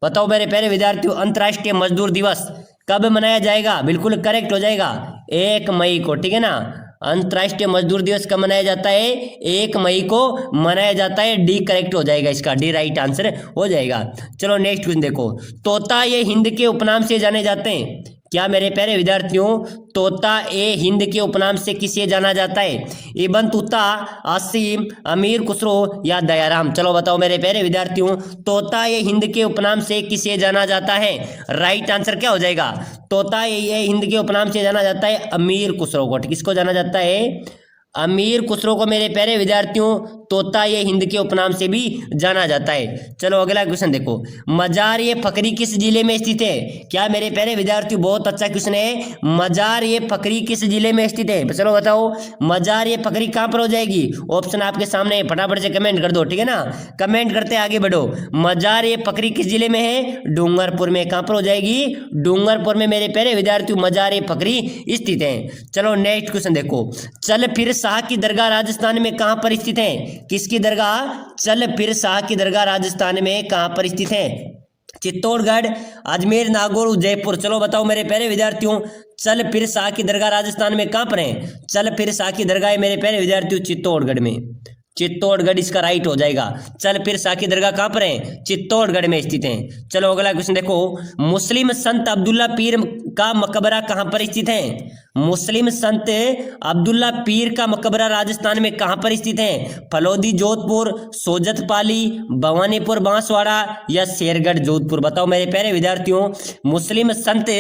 Speaker 1: बताओ मेरे प्यारे विद्यार्थियों, अंतर्राष्ट्रीय मजदूर दिवस कब मनाया जाएगा? बिल्कुल करेक्ट हो जाएगा, 1 मई को, ठीक है ना। अंतर्राष्ट्रीय मजदूर दिवस कब मनाया जाता है? 1 मई को मनाया जाता है। डी करेक्ट हो जाएगा, इसका डी राइट आंसर हो जाएगा। चलो नेक्स्ट क्वेश्चन देखो। तोता ये हिंद के उपनाम से जाने जाते हैं। क्या मेरे प्यारे विद्यार्थियों, तोता ए हिंद के उपनाम से किसे जाना जाता है? इब्न तूता, आसिम, अमीर खुसरो या दयाराम? चलो बताओ मेरे प्यारे विद्यार्थियों, तोता ए हिंद के उपनाम से किसे जाना जाता है? राइट आंसर क्या हो जाएगा? तोता ए हिंद के उपनाम से जाना जाता है अमीर खुसरो को। किसको जाना जाता है? अमीर खुसरो को मेरे प्यारे विद्यार्थियों तोता ये हिंद के उपनाम से भी जाना जाता है। चलो अगला क्वेश्चन देखो। मजार ये फकरी किस जिले में स्थित है? क्या मेरे प्यारे विद्यार्थियों, बहुत अच्छा क्वेश्चन है। मजार ये फकरी किस जिले में स्थित है? चलो बताओ, मजार ये फकरी कहाँ पर हो जाएगी? ऑप्शन आपके सामने है, फटाफट से कमेंट कर दो, ठीक है ना। कमेंट करते आगे बढ़ो। मजार ये फकरी किस जिले में है? डूंगरपुर में। कहाँ पर हो जाएगी? डूंगरपुर में मेरे प्यारे विद्यार्थियों मजार ये फकरी स्थित है। चलो नेक्स्ट क्वेश्चन देखो। चल फिर शाह की दरगाह राजस्थान में कहाँ पर स्थित है? किसकी दरगाह? चल फिर शाह की दरगाह राजस्थान में कहाँ पर स्थित है? चित्तौड़गढ़, अजमेर, नागौर, जयपुर? चलो बताओ मेरे प्यारे विद्यार्थियों, चल फिर शाह की दरगाह राजस्थान में कहाँ पर है? चल फिर शाह की दरगाह मेरे प्यारे विद्यार्थियों चित्तौड़गढ़ में। चित्तौड़गढ़ इसका राइट हो जाएगा। चल फिर शाह की दरगाह कहाँ पर है? चित्तौड़गढ़ में स्थित है। चलो अगला क्वेश्चन देखो। मुस्लिम संत अब्दुल्ला पीर का मकबरा कहाँ पर स्थित है? मुस्लिम संत अब्दुल्ला पीर का मकबरा राजस्थान में कहाँ पर स्थित है? फलोदी जोधपुर, सोजत पाली, भवानीपुर बांसवाड़ा या शेरगढ़ जोधपुर? बताओ मेरे प्यारे विद्यार्थियों, मुस्लिम संत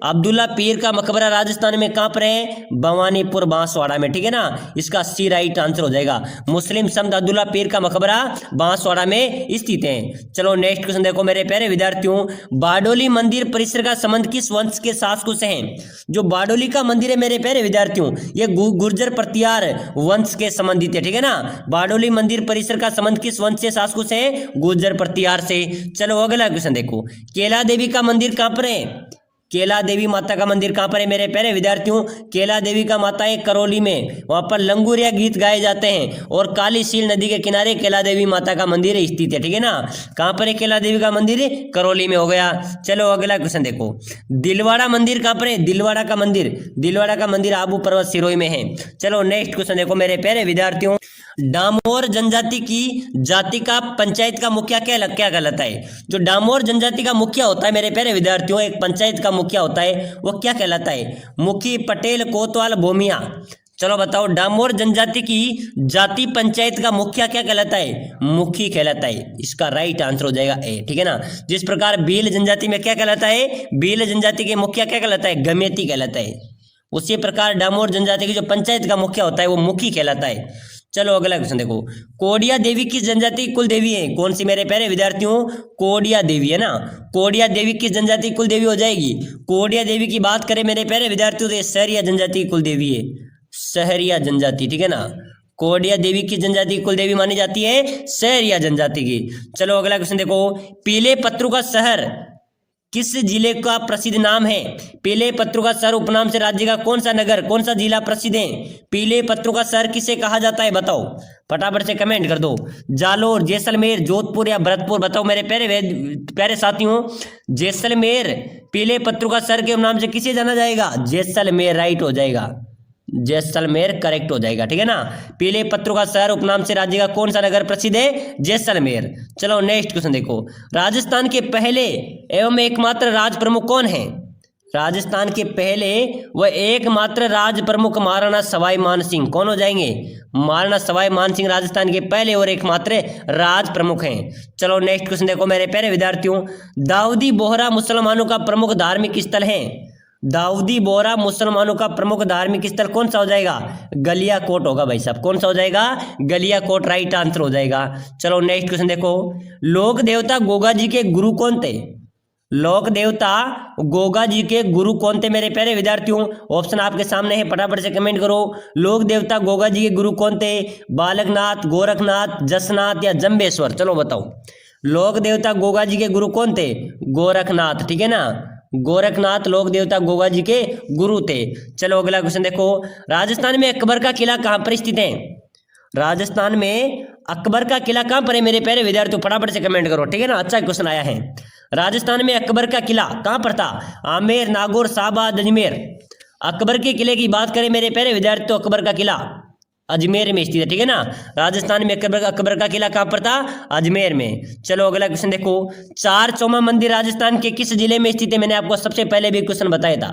Speaker 1: अब्दुल्ला पीर का मकबरा राजस्थान में कहाँ पर है? भवानीपुर बांसवाड़ा में, ठीक है ना। इसका सी राइट आंसर हो जाएगा। मुस्लिम संत अब्दुल्ला पीर का मकबरा बांसवाड़ा में स्थित है। चलो नेक्स्ट क्वेश्चन देखो मेरे प्यारे विद्यार्थियों। बारडोली मंदिर परिसर का संबंध किस वंश के शासकों से है? जो बारडोली का मंदिर है मेरे प्यारे विद्यार्थियों, ये गुर्जर प्रतिहार वंश के संबंधित है, ठीक है ना। बारडोली मंदिर परिसर का संबंध किस वंश से शासकों से? गुर्जर प्रतिहार से। चलो अगला क्वेश्चन देखो। केला देवी का मंदिर कहां पर है? केला देवी माता का मंदिर कहां पर है मेरे प्यारे विद्यार्थियों? केला देवी का माता है करौली में। वहां पर लंगूरिया गीत गाए जाते हैं और काली सील नदी के किनारे केला देवी माता का मंदिर स्थित है, ठीक है ना। कहां पर है केला देवी का मंदिर? करौली में हो गया। चलो अगला क्वेश्चन देखो। दिलवाड़ा मंदिर कहां पर है? दिलवाड़ा का मंदिर, दिलवाड़ा का मंदिर आबू पर्वत सिरोही में है। चलो नेक्स्ट क्वेश्चन देखो मेरे प्यारे विद्यार्थियों। डामोर जनजाति की जाति का पंचायत का मुखिया क्या कहलाता है? जो डामोर जनजाति का मुखिया होता है मेरे प्यारे विद्यार्थियों, एक पंचायत का मुखिया होता है, वो क्या कहलाता है? मुखी, पटेल, कोतवाल, भूमिया? चलो बताओ, डामोर जनजाति की जाति पंचायत का मुखिया क्या कहलाता है? मुखी कहलाता है। इसका राइट आंसर हो जाएगा ए, ठीक है ना। जिस प्रकार भील जनजाति में क्या कहलाता है? भील जनजाति के मुखिया क्या कहलाता है? गमेती कहलाता है। उसी प्रकार डामोर जनजाति की जो पंचायत का मुखिया होता है वो मुखी कहलाता है। चलो अगला क्वेश्चन देखो। कोडिया देवी किस जनजाति की कुल देवी है? कौन सी मेरे प्यारे विद्यार्थियों? कोडिया देवी है ना। कोडिया देवी किस जनजाति की कुल देवी हो जाएगी? कोडिया देवी की बात करें मेरे प्यारे विद्यार्थियों तो ये सहरिया जनजाति की कुल देवी है। सहरिया जनजाति, ठीक है ना। कोडिया देवी की जनजाति की कुल देवी मानी जाती है सहरिया जनजाति की। चलो अगला क्वेश्चन देखो। पीले पत्रों का शहर किस जिले का प्रसिद्ध नाम है? पीले पत्रों का शहर उपनाम से राज्य का कौन सा नगर, कौन सा जिला प्रसिद्ध है? पीले पत्रों का शहर किसे कहा जाता है? बताओ फटाफट से कमेंट कर दो। जालोर, जैसलमेर, जोधपुर या भरतपुर? बताओ मेरे प्यारे साथियों, जैसलमेर पीले पत्रों का शहर के नाम से किसे जाना जाएगा? जैसलमेर राइट हो जाएगा। जैसलमेर करेक्ट हो जाएगा, ठीक है ना। पीले पत्रों का शहर उपनाम से राज्य का कौन सा नगर प्रसिद्ध है? जैसलमेर। चलो नेक्स्ट क्वेश्चन देखो। राजस्थान के पहले एवं एकमात्र राज प्रमुख कौन है? राजस्थान के पहले व एकमात्र राज प्रमुख महाराणा सवाई मान सिंह। कौन हो जाएंगे? महाराणा सवाई मान सिंह राजस्थान के पहले और एकमात्र राज प्रमुख हैं। चलो नेक्स्ट क्वेश्चन देखो मेरे प्यारे विद्यार्थियों। दाऊदी बोहरा मुसलमानों का प्रमुख धार्मिक स्थल है। दाऊदी बोहरा मुसलमानों का प्रमुख धार्मिक स्थल कौन सा हो जाएगा? गलियाकोट होगा भाई साहब। कौन सा हो जाएगा? गलियाकोट राइट आंसर हो जाएगा। चलो नेक्स्ट क्वेश्चन देखो। लोक देवता गोगा जी के गुरु कौन थे? लोक देवता गोगा जी के गुरु कौन थे मेरे प्यारे विद्यार्थियों? ऑप्शन आपके सामने है, फटाफट से कमेंट करो। लोक देवता गोगा जी के गुरु कौन थे? बालकनाथ, गोरखनाथ, जसनाथ या जंबेश्वर? चलो बताओ। लोक देवता गोगा जी के गुरु कौन थे? गोरखनाथ, ठीक है ना। गोरखनाथ लोक देवता गोगा जी के गुरु थे। चलो अगला क्वेश्चन देखो, राजस्थान में अकबर का किला कहाँ पर स्थित है? राजस्थान में अकबर का किला कहाँ पर है मेरे प्यारे विद्यार्थियों? फटाफट से कमेंट करो, ठीक है ना, अच्छा क्वेश्चन आया है। राजस्थान में अकबर का किला कहाँ पर था? आमेर, नागौर, शाहबाद, अजमेर। अकबर के किले की बात करें मेरे प्यारे विद्यार्थियों, अकबर का किला अजमेर में स्थित है, ठीक है ना। राजस्थान में अकबर का किला कहाँ पर था? अजमेर में। चलो अगला क्वेश्चन देखो, चार चौमा मंदिर राजस्थान के किस जिले में स्थित है? मैंने आपको सबसे पहले भी क्वेश्चन बताया था।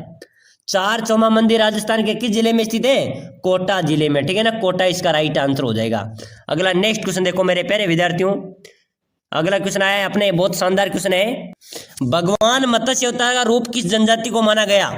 Speaker 1: चार चौमा मंदिर राजस्थान के किस जिले में स्थित है? कोटा जिले में, ठीक है ना, कोटा इसका राइट आंसर हो जाएगा। अगला नेक्स्ट क्वेश्चन देखो मेरे प्यारे विद्यार्थियों, अगला क्वेश्चन आया है अपने, बहुत शानदार क्वेश्चन है। भगवान मत्स्य अवतार का रूप किस जनजाति को माना गया?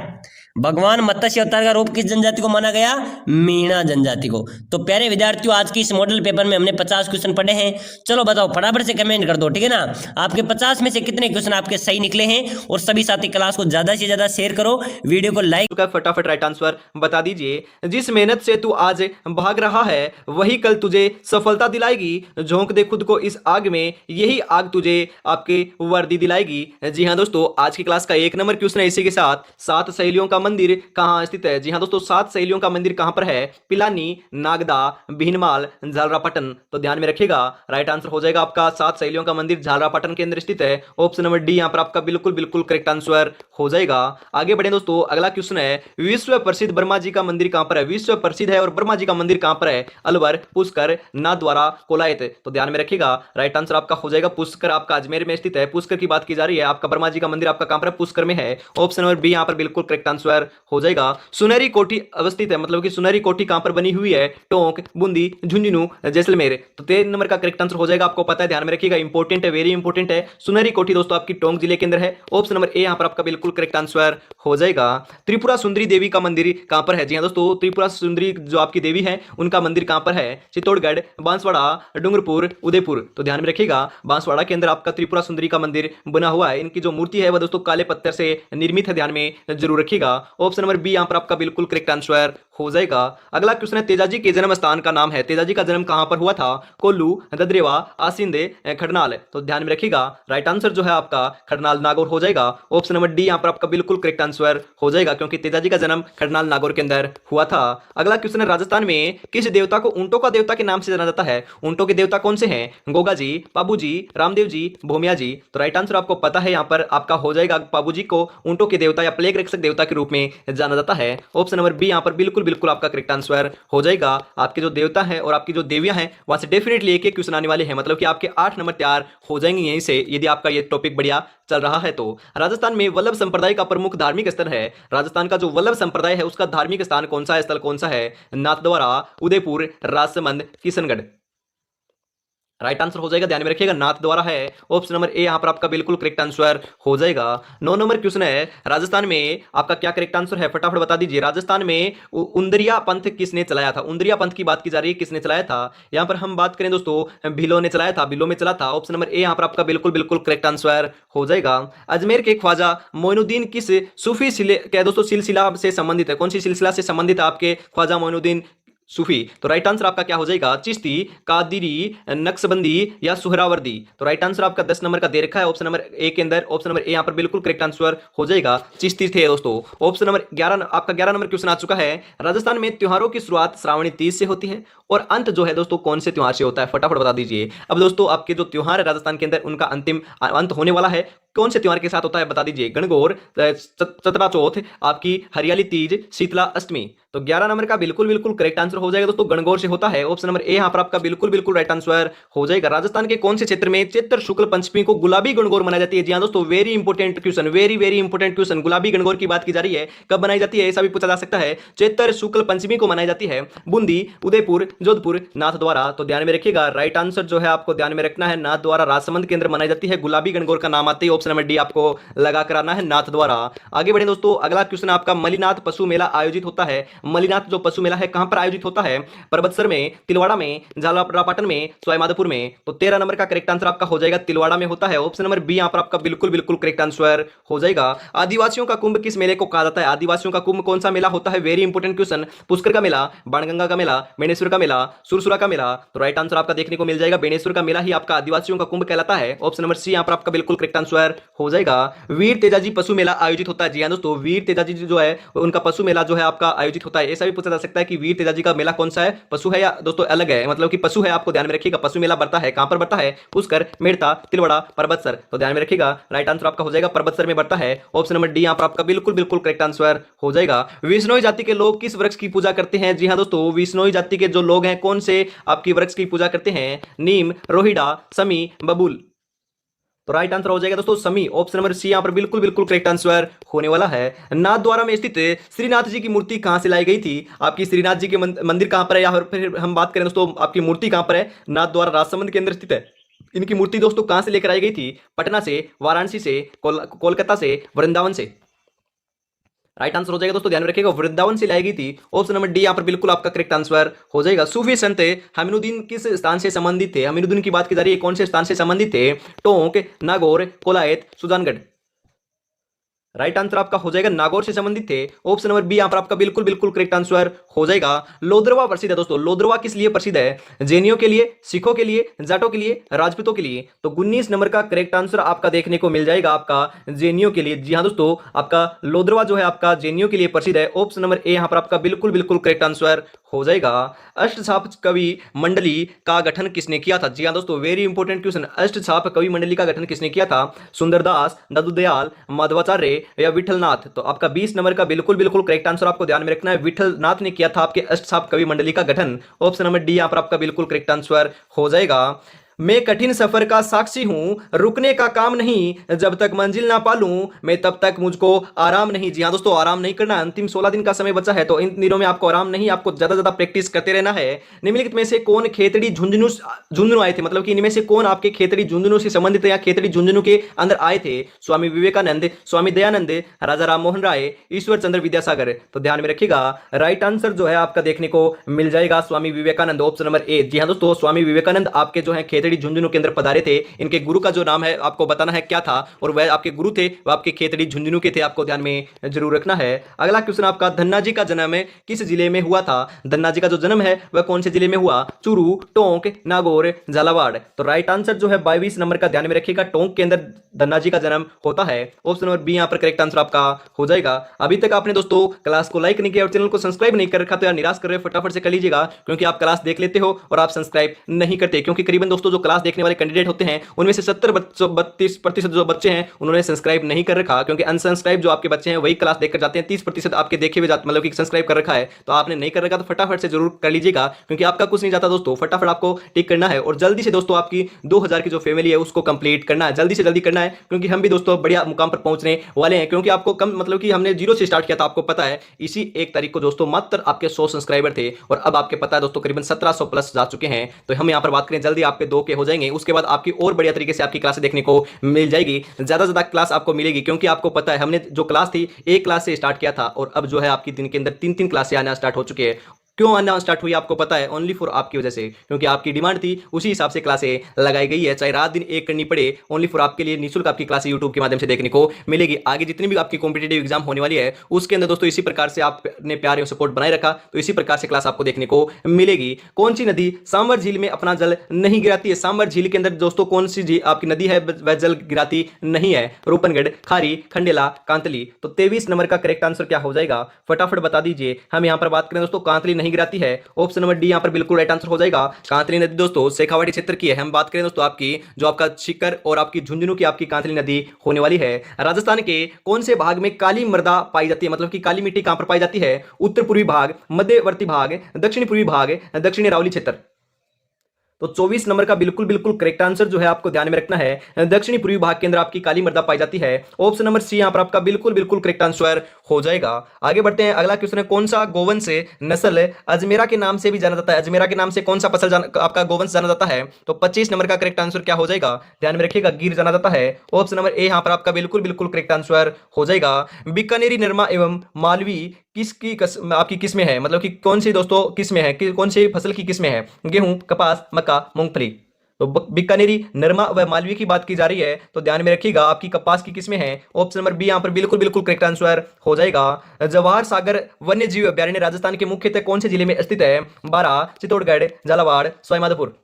Speaker 1: भगवान मत्स्य अवतार का रूप किस जनजाति को माना गया? मीणा जनजाति को। तो प्यारे विद्यार्थियों, आज की इस मॉडल पेपर में हमने 50 क्वेश्चन पढ़े हैं। चलो बताओ, फटाफट से कमेंट कर दो, ठीक है ना। आपके 50 में से कितने क्वेश्चन आपके सही निकले हैं? और सभी साथी क्लास को ज्यादा से ज्यादा शेयर करो, वीडियो को लाइक
Speaker 2: का फटाफट राइट आंसर बता दीजिए। जिस मेहनत से तू आज भाग रहा है वही कल तुझे सफलता दिलाएगी। झोंक दे खुद को इस आग में, यही आग तुझे आपकी वर्दी दिलाएगी। जी हाँ दोस्तों, आज की क्लास का 1 नंबर क्वेश्चन है इसी के साथ, 7 सहेलियों का मंदिर कहाँ स्थित है? जी हाँ दोस्तों, 7 सहेलियों का मंदिर कहाँ पर है? पिलानी, नागदा, भीनमाल, झालरापाटन। तो ध्यान में रखिएगा, राइट आंसर हो जाएगा आपका 7 सहेलियों का मंदिर झालरापाटन के अंदर स्थित है। ऑप्शन नंबर डी यहाँ पर आपका बिल्कुल बिल्कुल करेक्ट आंसर हो जाएगा। आगे बढ़े दोस्तों, अगला क्वेश्चन है, विश्व प्रसिद्ध ब्रह्मा जी का मंदिर कहां पर है? विश्व प्रसिद्ध है और ब्रह्मा जी का मंदिर कहां पर है? अलवर, पुष्कर, नाथद्वारा, कोलायत। तो ध्यान में रखिएगा, राइट आंसर आपका हो जाएगा पुष्कर, आपका अजमेर में स्थित है। पुष्कर की बात की जा रही है, आपका ब्रह्मा जी का मंदिर आपका कहां पर है? पुष्कर में है। ऑप्शन नंबर बी यहां पर बिल्कुल करेक्ट आंसर हो जाएगा। सुनहरी कोठी अवस्थित है, मतलब कि सुनहरी कोठी कहां पर बनी हुई है? टोंक, बूंदी, झुंझुनू, जैसलमेर। तो 3 नंबर का करेक्ट आंसर हो जाएगा, आपको पता है, ध्यान में रखिएगा, इंपॉर्टेंट है, वेरी इंपॉर्टेंट है। सुनहरी कोठी दोस्तों आपकी टोंक जिले के अंदर है। ऑप्शन नंबर ए यहां पर आपका बिल्कुल करेक्ट आंसर हो जाएगा। त्रिपुरा सुंदरी देवी का मंदिर कहां पर है? जी हां दोस्तों, त्रिपुरा सुंदरी जो आपकी देवी है उनका मंदिर कहां पर है? चित्तौड़गढ़, बांसवाड़ा, डूंगरपुर, उदयपुर। तो ध्यान में रखिएगा, बांसवाड़ा के अंदर आपका त्रिपुरा सुंदरी का मंदिर बना हुआ है। इनकी जो मूर्ति है वह दोस्तों काले पत्थर से निर्मित है, ध्यान में जरूर रखिएगा। ऑप्शन नंबर बी यहां पर आपका बिल्कुल करेक्ट आंसर हो जाएगा। अगला क्वेश्चन है, तेजाजी के जन्म स्थान का नाम है? तेजाजी का जन्म कहां पर हुआ था? कोल्लू, ददरेवा, आसिंदे, खड़नाल। तो ध्यान में रखिएगा, राइट आंसर जो है आपका खड़नाल नागौर हो जाएगा। ऑप्शन नंबर डी यहां पर आपका बिल्कुल करेक्ट आंसर हो जाएगा, क्योंकि तेजाजी का जन्म खड़नाल नागौर के अंदर हुआ था। अगला क्वेश्चन है, राजस्थान में किस देवता को ऊंटों का देवता के नाम से जाना जाता है? ऊंटों के देवता कौन से हैं? गोगा जी, पाबू जी, रामदेव जी, भूमिया जी। तो राइट आंसर आपको पता है, यहां पर आपका हो जाएगा, पाबू जी को ऊंटों के देवता या प्लेग रक्षक देवता के रूप में जाना जाता है। ऑप्शन नंबर बी यहां पर बिल्कुल बिल्कुल आपका करेक्ट आंसर हो जाएगा। आपके जो देवता हैं और आपकी जो देवियां हैं वहां से डेफिनेटली एक एक क्वेश्चन आने वाले हैं, मतलब कि आपके 8 नंबर तैयार हो जाएंगे यहीं से, यदि आपका ये टॉपिक बढ़िया चल रहा है तो। राजस्थान में वल्लभ संप्रदाय का प्रमुख धार्मिक स्थल है? राजस्थान का जो वल्लभ संप्रदाय है उसका धार्मिक स्थान कौन सा है, स्थल कौन सा है? नाथद्वारा, उदयपुर, राजसमंद, किशनगढ़। राइट आंसर हो जाएगा, ध्यान में रखिएगा, नाथद्वारा है। ऑप्शन नंबर ए यहां पर आपका बिल्कुल करेक्ट आंसर हो जाएगा। 9 नंबर क्वेश्चन है, राजस्थान में आपका क्या करेक्ट आंसर है? फटाफट बता दीजिए। राजस्थान में उंदरिया पंथ किसने चलाया था? उंदरिया पंथ की बात की जा रही है, किसने चलाया था? यहां पर हम बात करें दोस्तों, भीलों ने चलाया था, भीलों में चला था। ऑप्शन नंबर ए यहां पर आपका बिल्कुल बिल्कुल करेक्ट आंसर हो जाएगा। अजमेर के ख्वाजा मोइनुद्दीन किस सूफी क्या दोस्तों सिलसिला से संबंधित है? कौन सी सिलसिला से संबंधित है आपके ख्वाजा मोइनुद्दीन सूफी? तो राइट आंसर आपका क्या हो जाएगा? चिश्ती, कादिरी, नक्शबंदी या सुहरावर्दी। तो राइट आंसर आपका 10 नंबर का दे रखा है ऑप्शन नंबर ए के अंदर। ऑप्शन नंबर ए यहां पर बिल्कुल करेक्ट आंसर हो जाएगा, चिश्ती थे दोस्तों। ऑप्शन नंबर 11 आपका 11 नंबर क्वेश्चन आ चुका है, राजस्थान में त्योहारों की शुरुआत श्रावणी तीज से होती है और अंत जो है दोस्तों कौन से त्योहार से होता है? फटाफट बता दीजिए। अब दोस्तों आपके जो त्योहार है राजस्थान के अंदर उनका अंतिम अंत होने वाला है, कौन से त्योहार के साथ होता है बता दीजिए। गणगौर, चतरा चौथ, आपकी हरियाली तीज, शीतला अष्टमी। तो 11 नंबर का बिल्कुल बिल्कुल करेक्ट आंसर हो जाएगा दोस्तों, गणगौर से होता है। ऑप्शन नंबर ए यहां पर आपका बिल्कुल बिल्कुल राइट आंसर हो जाएगा। राजस्थान के कौन से क्षेत्र में चैत्र शुक्ल पंचमी को गुलाबी गणगौर मनाई जाती है? जी हां दोस्तों, very important question, very very important question. गुलाबी गणगौर की बात की जा रही है, कब बनाई जाती है ऐसा भी पूछा जा सकता है। चैत्र शुक्ल पंचमी को मनाई जाती है बूंदी, उदयपुर, जोधपुर, नाथद्वारा। तो ध्यान में रखिएगा, राइट आंसर जो है आपको ध्यान में रखना है, नाथद्वारा राजसमंद के अंदर मनाई जाती है। गुलाबी गणगौर का नाम आते ही ऑप्शन नंबर डी आपको लगा कराना है, नाथद्वारा। आगे बढ़े दोस्तों, अगला क्वेश्चन आपका, मलिनाथ पशु मेला आयोजित होता है? मलिनाथ जो पशु मेला है कहां पर आयोजित होता है? परबतसर में, तिलवाड़ा में, झालरापाटन में, सवाईमाधोपुर में। तो 13 नंबर का करेक्ट आंसर आपका हो जाएगा, तिलवाड़ा में होता है। ऑप्शन नंबर बी यहां पर आपका बिल्कुल बिल्कुल करेक्ट आंसर हो जाएगा। आदिवासियों का कुंभ किस मेले को कहा जाता है? आदिवासियों का कुंभ कौन सा मेला होता है? Very important question. पुष्कर का मेला, बाणगंगा का मेला, बेणेश्वर का मेला, सुरसुरा का मेला। तो राइट आंसर आपका देखने को मिल जाएगा, बेणेश्वर का मेला ही आपका आदिवासियों का कुंभ कहलाता है। ऑप्शन नंबर सी यहां पर आपका बिल्कुल करेक्ट आंसर आंसर हो जाएगा। वीर तेजाजी पशु मेला आयोजित होता है। जी हाँ दोस्तों, वीर तेजाजी जो है उनका पशु मेला जो है आपका आयोजित होता है। ऐसा भी पूछा जा सकता है कि वीर तेजाजी का मेला कौन सा है, पशु है या दोस्तों अलग है, मतलब कि पशु है। आपको ध्यान में रखिएगा, पशु मेला बढ़ता है कहां पर बढ़ता है, पुष्कर, मेड़ता, तिलवाड़ा, परबतसर। तो ध्यान में रखिएगा, राइट आंसर आपका हो जाएगा परबतसर में बढ़ता है। ऑप्शन नंबर डी यहां पर आपका बिल्कुल बिल्कुल करेक्ट आंसर हो जाएगा। विश्नोई जाति के लोग किस वृक्ष की पूजा करते हैं? जी हाँ दोस्तों, विश्नोई जाति के जो लोग हैं कौन से आपकी वृक्ष की पूजा करते हैं? नीम, रोहिड़ा, समी, बबूल। तो राइट आंसर हो जाएगा दोस्तों समी। ऑप्शन नंबर सी यहां पर बिल्कुल बिल्कुल करेक्ट आंसर होने वाला है। नाथद्वारा में स्थित श्रीनाथ जी की मूर्ति कहां से लाई गई थी? आपकी श्रीनाथ जी के मंदिर कहां पर है, या फिर हम बात करें दोस्तों आपकी मूर्ति कहां पर है? नाथद्वारा राजसमंद के अंदर स्थित है। इनकी मूर्ति दोस्तों कहां से लेकर आई गई थी? पटना से, वाराणसी से, कोलकाता से, वृंदावन से। राइट आंसर हो जाएगा दोस्तों, ध्यान में रखिएगा, वृंदावन से लाई गई थी। ऑप्शन नंबर डी यहां पर बिल्कुल आपका करेक्ट आंसर हो जाएगा। सूफी संत हमीनुद्दीन किस स्थान से संबंधित थे? हमीनुद्दीन की बात की जा रही है, कौन से स्थान से संबंधित थे? टोंक, नागौर, कोलायत, सुजानगढ़। राइट आंसर आपका हो जाएगा नागौर से संबंधित थे। ऑप्शन नंबर बी यहां पर आपका बिल्कुल बिल्कुल करेक्ट आंसर हो जाएगा। लोदरवा प्रसिद्ध है दोस्तों, लोदरवा किस लिए प्रसिद्ध है? जैनियों के लिए, सिखों के लिए, जाटों के लिए, राजपूतों के लिए। तो 19 नंबर का करेक्ट आंसर आपका देखने को मिल जाएगा आपका जैनियों के लिए। जी हाँ दोस्तों, आपका लोदरवा जो है आपका जैनियों के लिए प्रसिद्ध है। ऑप्शन नंबर ए यहां पर आपका बिल्कुल बिल्कुल करेक्ट आंसर हो जाएगा। अष्टछाप कवि मंडली का गठन किसने किया था? जी हाँ दोस्तों, वेरी इंपॉर्टेंट क्वेश्चन। अष्टछाप कवि मंडली का गठन किसने किया था? सुंदरदास, नदुदयाल, माधवाचार्य या विठलनाथ। तो आपका 20 नंबर का बिल्कुल बिल्कुल करेक्ट आंसर आपको ध्यान में रखना है, विठलनाथ ने किया था आपके अष्टछाप कवि मंडली का गठन। ऑप्शन नंबर डी यहां पर आपका बिल्कुल करेक्ट आंसर हो जाएगा। मैं कठिन सफर का साक्षी हूं, रुकने का काम नहीं, जब तक मंजिल ना पालूं मैं तब तक मुझको आराम नहीं। जी हाँ दोस्तों, आराम नहीं करना। अंतिम 16 दिन का समय बचा है, तो इन दिनों में आपको आराम नहीं, आपको ज्यादा ज्यादा प्रैक्टिस करते रहना है। निम्नलिखित में से कौन खेतड़ी झुंझुनू आए थे? मतलब कि इनमें से कौन आपके खेतड़ी झुंझुनू से संबंधित है या खेतड़ी झुंझुनू के अंदर आए थे? स्वामी विवेकानंद, स्वामी दयानंद, राजा राम मोहन राय, ईश्वर चंद्र विद्यासागर। तो ध्यान में रखिएगा, राइट आंसर जो है आपका देखने को मिल जाएगा Swami Vivekananda. Option number A. जी हाँ दोस्तों, स्वामी विवेकानंद आपके जो है खेतड़ी झुंझुनू के अंदर पधारे थे। इनके गुरु का जो नाम है आपको बताना है क्या था, और वह आपके गुरु थे वह आपके खेतड़ी झुंझुनू के थे, आपको ध्यान में जरूर रखना है। अगला क्वेश्चन आपका, धन्ना जी का जन्म किस जिले में हुआ था? धन्ना जी का जो जन्म है वह कौन से जिले में हुआ? चूरू, टोंक, नागौर, झालावाड़। तो राइट आंसर जो है 22 नंबर का ध्यान में रखिएगा, टोंक के अंदर धन्ना जी का जन्म होता है। ऑप्शन नंबर बी यहां पर करेक्ट आंसर आपका हो जाएगा। अभी तक आपने दोस्तों क्लास को लाइक नहीं किया और चैनल को सब्सक्राइब नहीं कर रखा तो यार निराश कर रहे हो, फटाफट से कर लीजिएगा, क्योंकि आप क्लास देख लेते हो और आप सब्सक्राइब नहीं करते। क्योंकि करीबन दोस्तों जो क्लास देखने वाले कैंडिडेट होते हैं उनमें से 32% जो बच्चे हैं उन्होंने सब्सक्राइब नहीं कर रखा, क्योंकि अनसब्सक्राइब जो आपके बच्चे हैं वही क्लास देखकर जाते हैं। 30% आपके देखे हुए मतलब कि सब्सक्राइब कर रखा है, तो आपने नहीं कर रखा तो फटाफट से जरूर कर लीजिएगा, क्योंकि आपका कुछ नहीं जाता दोस्तों। फटाफट आपको टिक करना है और जल्दी से दोस्तों आपकी 2000 की जो फैमिली है उसको कंप्लीट करना है, जल्दी से जल्दी करना है, क्योंकि हम भी दोस्तों बढ़िया मुकाम पर पहुंचने वाले हैं। क्योंकि आपको कम मतलब कि हमने 0 से स्टार्ट किया था, आपको पता है इसी 1 तारीख को दोस्तों मात्र आपके 100 सब्सक्राइबर थे, और अब आपके पता है दोस्तों करीबन 1700 प्लस जा चुके हैं। तो हम यहाँ पर बात करें जल्दी आपके 2 के हो जाएंगे, उसके बाद आपकी और बढ़िया तरीके से आपकी क्लास देखने को मिल जाएगी, ज्यादा ज्यादा क्लास आपको मिलेगी। क्योंकि आपको पता है हमने जो क्लास थी 1 क्लास से स्टार्ट किया था, और अब जो है आपकी दिन के अंदर 3-3 क्लासें आना स्टार्ट हो चुके हैं। क्यों आना स्टार्ट हुई आपको पता है? ओनली फॉर आपकी वजह से, क्योंकि आपकी डिमांड थी उसी हिसाब से क्लासें लगाई गई है। चाहे रात दिन एक करनी पड़े, ओनली फॉर आपके लिए निःशुल्क आपकी क्लासें यूट्यूब के माध्यम से देखने को मिलेगी। आगे जितनी भी आपकी कॉम्पिटेटिव एग्जाम होने वाली है उसके अंदर दोस्तों इसी प्रकार से आपने प्यार और सपोर्ट बनाए रखा, तो इसी प्रकार से क्लास आपको देखने को मिलेगी। कौन सी नदी सांबर झील में अपना जल नहीं गिराती है? सांबर झील के अंदर दोस्तों कौन सी आपकी नदी है वह जल गिराती नहीं है? रूपनगढ़, खारी, खंडेला, कांतली। तो 23 नंबर का करेक्ट आंसर क्या हो जाएगा, फटाफट बता दीजिए। हम यहां पर बात करें दोस्तों कांतली नहीं गिराती है। ऑप्शन नंबर डी यहां पर बिल्कुल राइट आंसर हो जाएगा। कांतली नदी दोस्तों शेखावाटी क्षेत्र की है। हम बात करें दोस्तों आपकी जो आपका शिकर और आपकी झुंझुनू की आपकी कांतली नदी होने वाली है। राजस्थान के कौन से भाग में काली मृदा पाई जाती है? मतलब कि काली मिट्टी कहां पर पाई जाती है? उत्तर पूर्वी भाग, मध्यवर्ती भाग, दक्षिण पूर्वी भाग, दक्षिण अरावली क्षेत्र। तो 24 नंबर का बिल्कुल बिल्कुल करेक्ट आंसर जो है आपको ध्यान में रखना है, दक्षिणी पूर्वी भाग के अंदर आपकी काली मृदा पाई जाती है। ऑप्शन नंबर सी यहां पर आपका बिल्कुल बिल्कुल करेक्ट आंसर हो जाएगा। आगे बढ़ते हैं, अगला क्वेश्चन है, कौन सा गोवंश नस्ल अजमेरा के नाम से भी जाना जाता है? अजमेरा के नाम से कौन सा फसल आपका गोवंश जाना जाता है? तो 25 नंबर का करेक्ट आंसर क्या हो जाएगा, ध्यान में रखिएगा, गिर जाना जाता है। ऑप्शन नंबर ए यहां पर आपका बिल्कुल बिल्कुल करेक्ट आंसर हो जाएगा। बीकानेरी, नरमा एवं मालवी किसकी आपकी किस्में है? मतलब कि कौन सी दोस्तों किस्में है, कौन सी फसल की किस्में है? गेहूं, कपास, मक्का, मूंगफली। तो बीकानेरी, नरमा व मालवी की बात की जा रही है, तो ध्यान में रखिएगा आपकी कपास की किस्में हैं। ऑप्शन नंबर बी यहां पर बिल्कुल बिल्कुल करेक्ट आंसर हो जाएगा। जवाहर सागर वन्य जीव अभ्यारण्य राजस्थान के मुख्यतः कौन से जिले में स्थित है? बारां, चित्तौड़गढ़, झालावाड़, सवाई माधोपुर।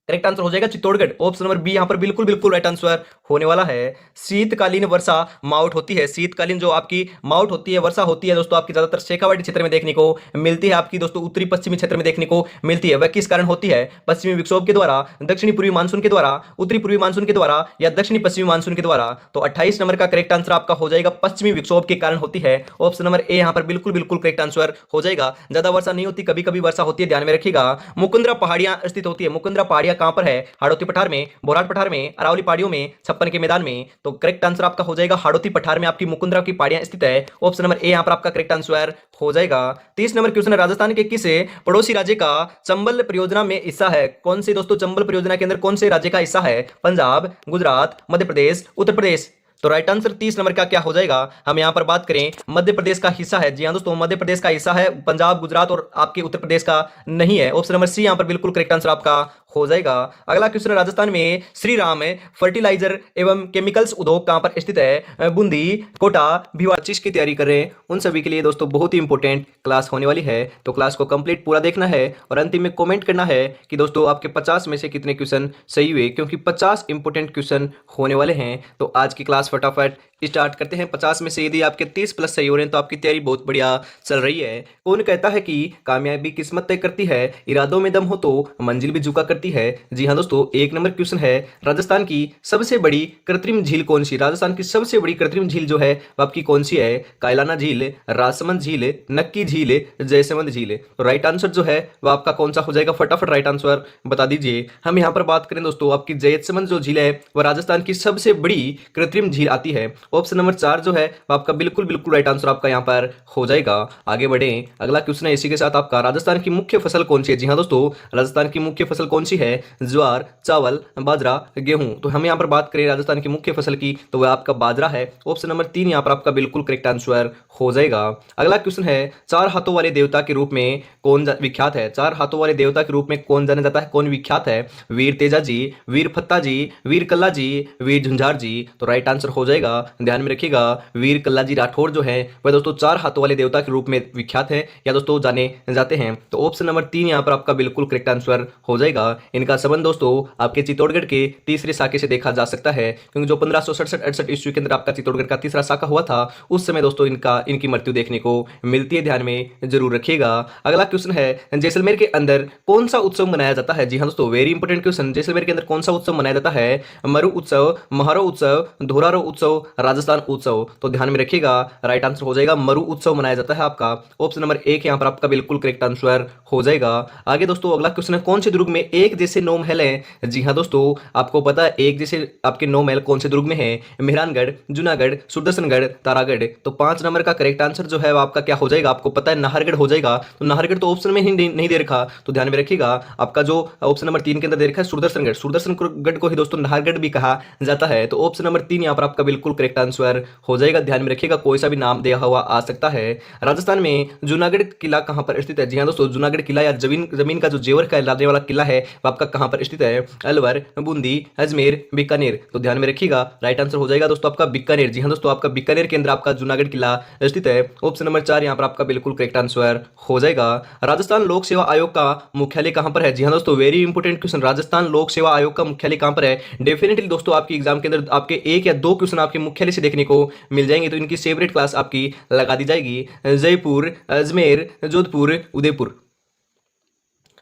Speaker 2: करेक्ट आंसर हो जाएगा चित्तौड़गढ़। ऑप्शन नंबर बी यहाँ पर बिल्कुल बिल्कुल राइट आंसर होने वाला है। शीतकालीन वर्षा माउट होती है, शीतकालीन जो आपकी माउट होती है, वर्षा होती है दोस्तों, आपकी ज्यादातर शेखावाटी क्षेत्र में देखने को मिलती है, आपकी दोस्तों उत्तरी पश्चिमी क्षेत्र में देखने को मिलती है। वह किस कारण होती है? पश्चिमी विक्षोभ के द्वारा, दक्षिणी पूर्वी मानसून के द्वारा, उत्तरी पूर्वी मानसून के द्वारा या दक्षिणी पश्चिमी मानसून के द्वारा। तो 28 नंबर का करेक्ट आंसर आपका हो जाएगा पश्चिमी विक्षोभ के कारण होती है। ऑप्शन नंबर ए यहाँ पर बिल्कुल बिल्कुल करेक्ट आंसर हो जाएगा। ज्यादा वर्षा नहीं होती, कभी कभी वर्षा होती है, ध्यान में रखिएगा। मुकुंदरा पहाड़ियां स्थित होती है, मुकुंदरा पहाड़ियां कहां पर है? हाड़ौती पठार में, बोराट पठार में, अरावली पहाड़ियों में, छप्पन के मैदान में। तो करेक्ट आंसर आपका हो जाएगा हाड़ौती पठार में आपकी मुकुंदरा की पहाड़ियां स्थित है। ऑप्शन नंबर ए यहां पर आपका करेक्ट आंसर हो जाएगा। 30 नंबर क्वेश्चन है, राजस्थान के किस पड़ोसी राज्य का चंबल परियोजना में हिस्सा है? कौन से दोस्तों चंबल परियोजना के अंदर कौन से राज्य का हिस्सा है? पंजाब, गुजरात, मध्य प्रदेश, उत्तर प्रदेश। तो राइट आंसर 30 नंबर का क्या हो जाएगा? हम यहां पर बात करें मध्य प्रदेश का हिस्सा है। जी हां दोस्तों, मध्य प्रदेश का हिस्सा है, पंजाब, गुजरात और आपके उत्तर प्रदेश का नहीं है। ऑप्शन नंबर सी यहां पर बिल्कुल करेक्ट आंसर आपका हो जाएगा। अगला क्वेश्चन, राजस्थान में श्री राम फर्टिलाइजर एवं केमिकल्स उद्योग कहां पर स्थित है? बूंदी, कोटा, भिवाड़ी। चीज की तैयारी कर रहे हैं उन सभी के लिए दोस्तों बहुत ही इंपॉर्टेंट क्लास होने वाली है, तो क्लास को कंप्लीट पूरा देखना है और अंतिम में कमेंट करना है कि दोस्तों आपके 50 में से कितने क्वेश्चन सही हुए, क्योंकि 50 इंपॉर्टेंट क्वेश्चन होने वाले हैं। तो आज की क्लास फटाफट स्टार्ट करते हैं। 50 में से यदि आपके 30 प्लस सही हो रहे हैं तो आपकी तैयारी बहुत बढ़िया चल रही है। कौन कहता है कि कामयाबी किस्मत तय करती है, इरादों में दम हो तो मंजिल भी झुका करती है? जी हाँ दोस्तों, एक नंबर क्वेश्चन है, राजस्थान की सबसे बड़ी कृत्रिम झील कौन सी? राजस्थान की सबसे बड़ी कृत्रिम झील जो है वो आपकी कौन सी है? कायलाना झील, राजसमंद झील, नक्की झील, जयसमंद झील। तो राइट आंसर जो है वो आपका कौन सा हो जाएगा? फटाफट राइट आंसर बता दीजिए। हम यहाँ पर बात करें दोस्तों, आपकी जयसमंद जो झील है वह राजस्थान की सबसे बड़ी कृत्रिम झील आती है। ऑप्शन नंबर 4 जो है वो आपका बिल्कुल बिल्कुल राइट आंसर आपका यहाँ पर हो जाएगा। आगे बढ़े, अगला क्वेश्चन है इसी के साथ आपका, राजस्थान की मुख्य फसल कौन सी है? जी हाँ दोस्तों, राजस्थान की मुख्य फसल कौन सी है? ज्वार, चावल, बाजरा, गेहूं। तो हम यहाँ पर बात करें राजस्थान की मुख्य फसल की तो वह आपका बाजरा है। ऑप्शन नंबर 3 यहाँ पर आपका बिल्कुल करेक्ट आंसर हो जाएगा। अगला क्वेश्चन है, 4 हाथों वाले देवता के रूप में कौन विख्यात है? 4 हाथों वाले देवता के रूप में कौन जाना जाता है, कौन विख्यात है? वीर तेजा जी, वीर फत्ता जी, वीर कल्ला जी, वीर झुंझार जी। तो राइट आंसर हो जाएगा, ध्यान में रखिएगा, वीर कल्लाजी राठौर जो है वह दोस्तों 4 हाथों वाले देवता के रूप में विख्यात है या दोस्तों जाने जाते हैं। तो ऑप्शन नंबर 3 यहाँ पर आपका बिल्कुल करेक्ट आंसर हो जाएगा। इनका संबंध दोस्तों आपके चित्तौड़गढ़ के तीसरे शाखे से देखा जा सकता है, क्योंकि जो 1567-68 ईस्वी के अंदर आपका चित्तौड़गढ़ का तीसरा शाखा हुआ था उस समय दोस्तों इनकी मृत्यु देखने को मिलती है, ध्यान में जरूर रखिएगा। अगला क्वेश्चन है, जैसलमेर के अंदर कौन सा उत्सव मनाया जाता है? जी हाँ दोस्तों, वेरी इंपोर्टेंट क्वेश्चन, जैसलमेर के अंदर कौन सा उत्सव मनाया जाता है? मरु उत्सव, महारो उत्सव, धोरारो उत्सव, राजस्थान उत्सव। तो ध्यान में रखिएगा, राइट आंसर हो जाएगा मरु उत्सव मनाया जाता है आपका। ऑप्शन नंबर 1 यहाँ पर आपका बिल्कुल करेक्ट आंसर हो जाएगा। आगे दोस्तों अगला क्वेश्चन है, कौन से दुर्ग में एक जैसे 9 महल हैं? जी हाँ दोस्तों, आपको पता है एक जैसे आपके 9 महल कौन से दुर्ग में है? मेहरानगढ़, जूनागढ़, सुदर्शनगढ़, तारागढ़। तो 5 नंबर का करेक्ट आंसर जो है आपका क्या हो जाएगा? आपको पता है नाहरगढ़ हो जाएगा। तो नाहरगढ़ तो ऑप्शन में ही नहीं दे रखा, तो ध्यान में रखिएगा, आपका जो ऑप्शन नंबर 3 के अंदर दे रखा है सुदर्शनगढ़, सुदर्शनगढ़ को ही दोस्तों नाहरगढ़ भी कहा जाता है। तो ऑप्शन नंबर 3 यहाँ पर आपका बिल्कुल करेक्ट आंसर हो जाएगा। ध्यान में रखिएगा, कोई सा भी नाम दिया हुआ आ सकता है। राजस्थान में जूनागढ़ किला कहां पर स्थित है? जी हां दोस्तों, जूनागढ़ किला या जमीन का जो जेवर कहलाने वाला किला है वो आपका कहां पर स्थित है? अलवर, बूंदी, अजमेर, बीकानेर। तो ध्यान में रखिएगा, राइट आंसर हो जाएगा दोस्तों आपका बीकानेर। जी हां दोस्तों, आपका बीकानेर के अंदर आपका जूनागढ़ किला स्थित है। ऑप्शन नंबर 4 यहां पर आपका बिल्कुल करेक्ट आंसर हो जाएगा। राजस्थान लोक सेवा आयोग का मुख्यालय कहां पर है? जी हां दोस्तों, वेरी इंपोर्टेंट क्वेश्चन, राजस्थान लोक सेवा आयोग का मुख्यालय कहां पर है? डेफिनेटली दोस्तों आपकी एग्जाम के अंदर आपके 1 या 2 क्वेश्चन आपके मुख्यालय से देखने को मिल जाएंगे, तो इनकी फेवरेट क्लास आपकी लगा दी जाएगी। जयपुर, अजमेर, जोधपुर, उदयपुर।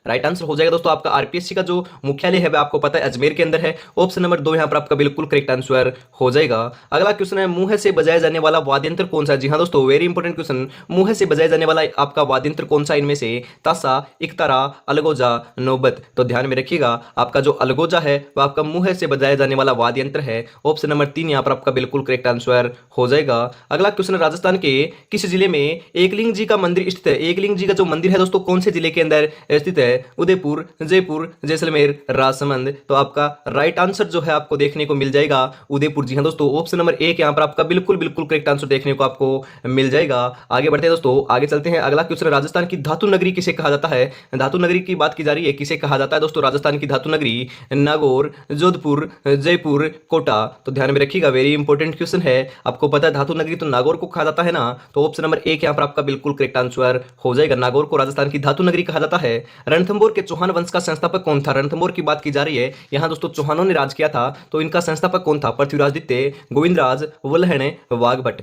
Speaker 2: राइट आंसर हो जाएगा दोस्तों आपका आरपीएससी का जो मुख्यालय है वह आपको पता है अजमेर के अंदर है। ऑप्शन नंबर 2 यहां पर आपका बिल्कुल करेक्ट आंसर हो जाएगा। अगला क्वेश्चन है, मुंह से बजाया जाने वाला वाद्य यंत्र कौन सा है? जी हां दोस्तों, वेरी इंपोर्टेंट क्वेश्चन, मुंह से बजाया जाने वाला आपका वाद्य यंत्र कौन सा इनमें से? ताशा, इकतारा, अलगोजा, नौबत। तो ध्यान में रखिएगा, आपका जो अलगोजा है वह आपका मुंह से बजाया जाने वाला वाद्य यंत्र है। ऑप्शन नंबर 3 यहां पर आपका बिल्कुल करेक्ट आंसर हो जाएगा। अगला क्वेश्चन, राजस्थान के किस जिले में एकलिंग जी का मंदिर स्थित है? एकलिंग जी का जो मंदिर है दोस्तों कौन से जिले के अंदर स्थित है? उदयपुर, जयपुर, जैसलमेर, राजसमंद। तो आपका राइट आंसर जो है आपको देखने को मिल जाएगा उदयपुर। जी हां दोस्तों, ऑप्शन नंबर 1 यहां पर आपका बिल्कुल बिल्कुल करेक्ट आंसर देखने को आपको मिल जाएगा। आगे बढ़ते हैं दोस्तों, आगे चलते हैं। अगला क्वेश्चन, राजस्थान की धातु नगरी किसे कहा जाता है? धातु नगरी की बात की जा रही है, किसे कहा जाता है दोस्तों राजस्थान की धातु नगरी? नागौर, जोधपुर, जयपुर, कोटा। तो ध्यान में रखिएगा, वेरी इंपॉर्टेंट क्वेश्चन है। आपको पता है धातु नगरी तो नागौर को कहा जाता है ना, तो ऑप्शन नंबर 1 यहां पर आपका बिल्कुल करेक्ट आंसर हो जाएगा। नागौर को राजस्थान की धातु नगरी कहा जाता है। रणथंभौर के चौहान वंश का संस्थापक कौन था? रणथंभौर की बात की जा रही है, यहाँ दोस्तों चौहानों ने राज किया था, तो इनका संस्थापक कौन था? पृथ्वीराज द्वितीय, गोविंदराज, वल्लहण, वाघभट्ट।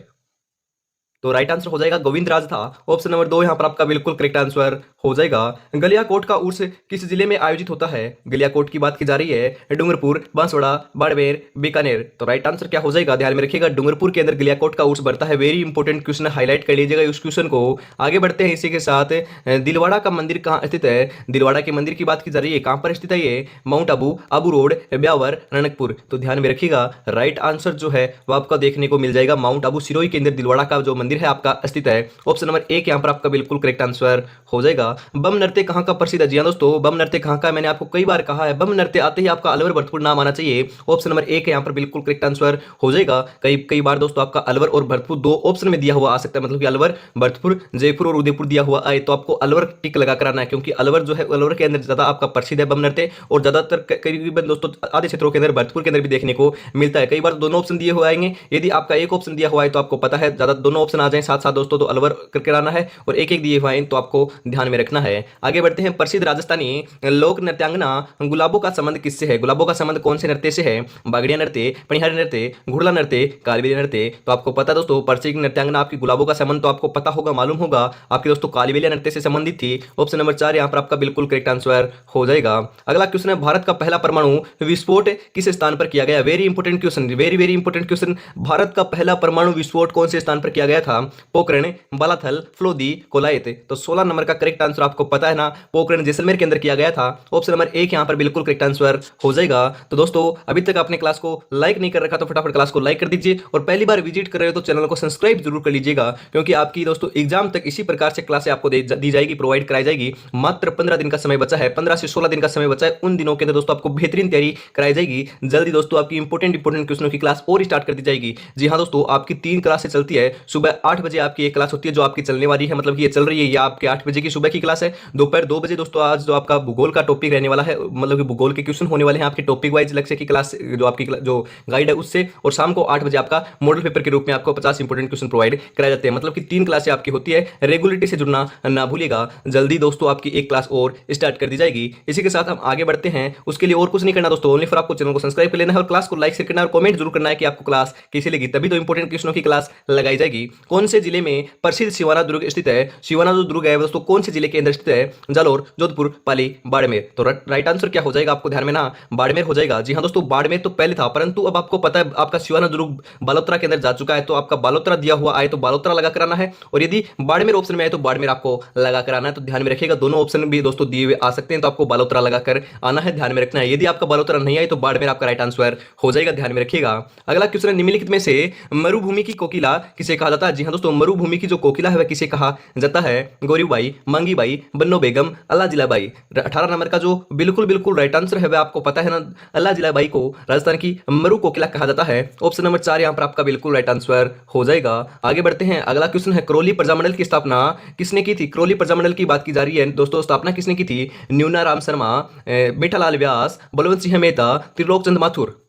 Speaker 2: तो राइट आंसर हो जाएगा गोविंदराज था। ऑप्शन नंबर 2 यहाँ पर आपका बिल्कुल करेक्ट आंसर हो जाएगा। गलियाकोट का उर्स किस जिले में आयोजित होता है? गलियाकोट की बात की जा रही है, डूंगरपुर, बांसवाड़ा, बाड़मेर, बीकानेर। तो राइट आंसर क्या हो जाएगा? ध्यान में रखिएगा, डूंगरपुर के अंदर गलियाकोट का उर्स बढ़ता है। वेरी इंपॉर्टेंट क्वेश्चन, हाईलाइट कर लीजिएगा उस क्वेश्चन को। आगे बढ़ते हैं इसी के साथ। दिलवाड़ा का मंदिर कहाँ स्थित है? दिलवाड़ा के मंदिर की बात की जा रही है, कहाँ पर स्थित है ये? Mount Abu, Abu road, Beawar, Ranakpur. तो ध्यान में रखिएगा, राइट आंसर जो है वो आपका देखने को मिल जाएगा माउंट आबू सिरोही के अंदर दिलवाड़ा का जो मंदिर है आपका स्थित है। ऑप्शन नंबर 1 यहाँ पर आपका बिल्कुल करेक्ट आंसर हो जाएगा। बम नृत्य कहाँ का प्रसिद्ध है? जी हाँ दोस्तों, बम नृत्य कहाँ का? मैंने आपको कई बार कहा है, बम नृत्य आते ही आपका अलवर भरतपुर नाम आना चाहिए। ऑप्शन नंबर 1 यहाँ पर बिल्कुल करेक्ट आंसर हो जाएगा। कई बार दोस्तों आपका अलवर और भरतपुर दो ऑप्शन में दिया हुआ आ सकता है, मतलब कि अलवर, भरतपुर, जयपुर और उदयपुर दिया हुआ आए तो आपको अलवर टिक लगा कराना है, क्योंकि अलवर जो है, अलवर के अंदर ज्यादा आपका प्रसिद्ध है बम नृत्य, और ज्यादातर करीबन दोस्तों आधे क्षेत्रों के अंदर भरतपुर के अंदर भी देखने को मिलता है। कई बार दोनों ऑप्शन दिए हुए आएंगे, यदि आपका एक ऑप्शन दिया हुआ है तो आपको पता है ज्यादा दोनों ऑप्शन आ जाए साथ साथ दोस्तों तो अलवर करके आना है, और एक एक दिए हुए हैं तो आपको ध्यान में रखना है। आगे बढ़ते हैं, प्रसिद्ध राजस्थानी लोक नृत्यांगना गुलाबों का संबंध किससे है? गुलाबों का संबंध कौन से नृत्य से है? बागड़िया नृत्य, पनिहारी नृत्य, घुड़ला नृत्य, कालबेलिया नृत्य। तो आपको पता दोस्तों, प्रसिद्ध नृत्यांगना आपकी गुलाबों का संबंध तो आपको पता होगा, मालूम होगा, आपके दोस्तों कालबेलिया नृत्य से संबंधित थी। ऑप्शन नंबर 4 यहाँ पर आपका बिल्कुल करेक्ट आंसर हो जाएगा। अगला क्वेश्चन है, भारत का पहला परमाणु विस्फोट किस स्थान पर किया गया? Very important question, very important question. Bharat का पहला परमाणु विस्फोट कौन से स्थान पर किया गया था? पोखरण, बालाथल, फ्लोदी, कोलायत। तो 16 नंबर का करेक्ट आंसर आपको पता है ना, पोखरण जैसलमेर के अंदर किया गया था। ऑप्शन नंबर 1 यहाँ पर बिल्कुल करेक्ट आंसर हो जाएगा। तो दोस्तों अभी तक आपने क्लास को लाइक नहीं कर रखा तो फटाफट क्लास को लाइक कर दीजिए, और पहली बार विजिट कर रहे हो तो चैनल को सब्सक्राइब जरूर कर लीजिएगा, क्योंकि आपकी दोस्तों एग्जाम तक इसी प्रकार से क्लासें आपको दी जाएगी, प्रोवाइड कराई जाएगी। मात्र 15 दिन का समय बचा है, 15 से 16 दिन का समय बचा है। उन दिनों के अंदर दोस्तों आपको बेहतरीन तैयारी कराई जाएगी। जल्दी दोस्तों आपकी इंपोर्टेंट क्वेश्चनों की क्लास और स्टार्ट कर दी जाएगी। जी हाँ दोस्तों, आपकी 3 क्लासें चलती है। सुबह 8 बजे आपकी एक क्लास होती है जो आपकी चलने वाली है, मतलब कि ये चल रही है, ये आपके 8 बजे की सुबह की क्लास है। दोपहर 2 बजे दोस्तों आज जो आपका भूगोल का टॉपिक रहने वाला है, मतलब कि भूगोल के क्वेश्चन होने वाले हैं आपके टॉपिक वाइज लक्ष्य की क्लास, जो आपकी जो गाइड है उससे। और शाम को 8 बजे आपका मॉडल पेपर के रूप में आपको 50 इंपोर्टेंट क्वेश्चन प्रोवाइड कराए जाते हैं। मतलब कि 3 क्लासें आपकी होती है। रेगुलरिटी से जुड़ना ना भूलिएगा। जल्दी दोस्तों आपकी एक क्लास और स्टार्ट कर दी जाएगी। इसी के साथ हम आगे बढ़ते हैं। उसके लिए और कुछ नहीं करना दोस्तों, ओनली फॉर आपको चैनल को सब्सक्राइब कर लेना है और क्लास को लाइक शेयर करना है और कमेंट जरूर करना है कि आपको क्लास कैसी लगी, तभी तो इंपोर्टेंट क्वेश्चनों की क्लास लगाई जाएगी। कौन से जिले में प्रसिद्ध शिवाना दुर्ग स्थित है? शिवाना जो दुर्ग है दोस्तों कौन से जिले के अंदर स्थित है? जालोर, जोधपुर, पाली, बाड़मेर। तो राइट आंसर क्या हो जाएगा आपको ध्यान में ना, बाड़मेर हो जाएगा। जी हाँ दोस्तों, बाड़मेर तो पहले था, परंतु अब आपको पता है आपका शिवाना दुर्ग बालोतरा के अंदर जा चुका है, तो आपका बालोतरा दिया हुआ आए तो बालोतरा लगा कराना है, और यदि बाड़मेर ऑप्शन में आए तो बाड़मेर आपको लगा कराना है। तो ध्यान में रखिएगा, दोनों ऑप्शन भी दोस्तों दिए हुए आ सकते हैं, तो आपको बालोतरा लगा कर आना है, ध्यान में रखना है। यदि आपका बालोतरा नहीं आए तो बाड़मेर आपका राइट आंसर हो जाएगा, ध्यान में रखिएगा। अगला क्वेश्चन है, निम्नलिखित में से मरुभूमि की कोकिला किसे कहा जाता है? जी हाँ दोस्तों, मरुभूमि की जो कोकिला है वह किसे कहा जाता है? गौरीबाई, मांगीबाई, बन्नो बेगम, अल्लाह जिलाबाई। 18 नंबर का जो बिल्कुल राइट आंसर है वह आपको पता है ना, अल्लाह जिलाबाई को राजस्थान की मरु कोकिला कहा जाता है। ऑप्शन नंबर 4 यहाँ पर आपका बिल्कुल राइट आंसर हो जाएगा। आगे बढ़ते हैं। अगला क्वेश्चन है, करौली प्रजामंडल की स्थापना किसने की थी? करौली प्रजामंडल की बात की जा रही है दोस्तों, स्थापना किसने की थी? न्यूना राम शर्मा, मीठालाल व्यास, बलवंत सिंह मेहता, त्रिलोक चंद माथुर।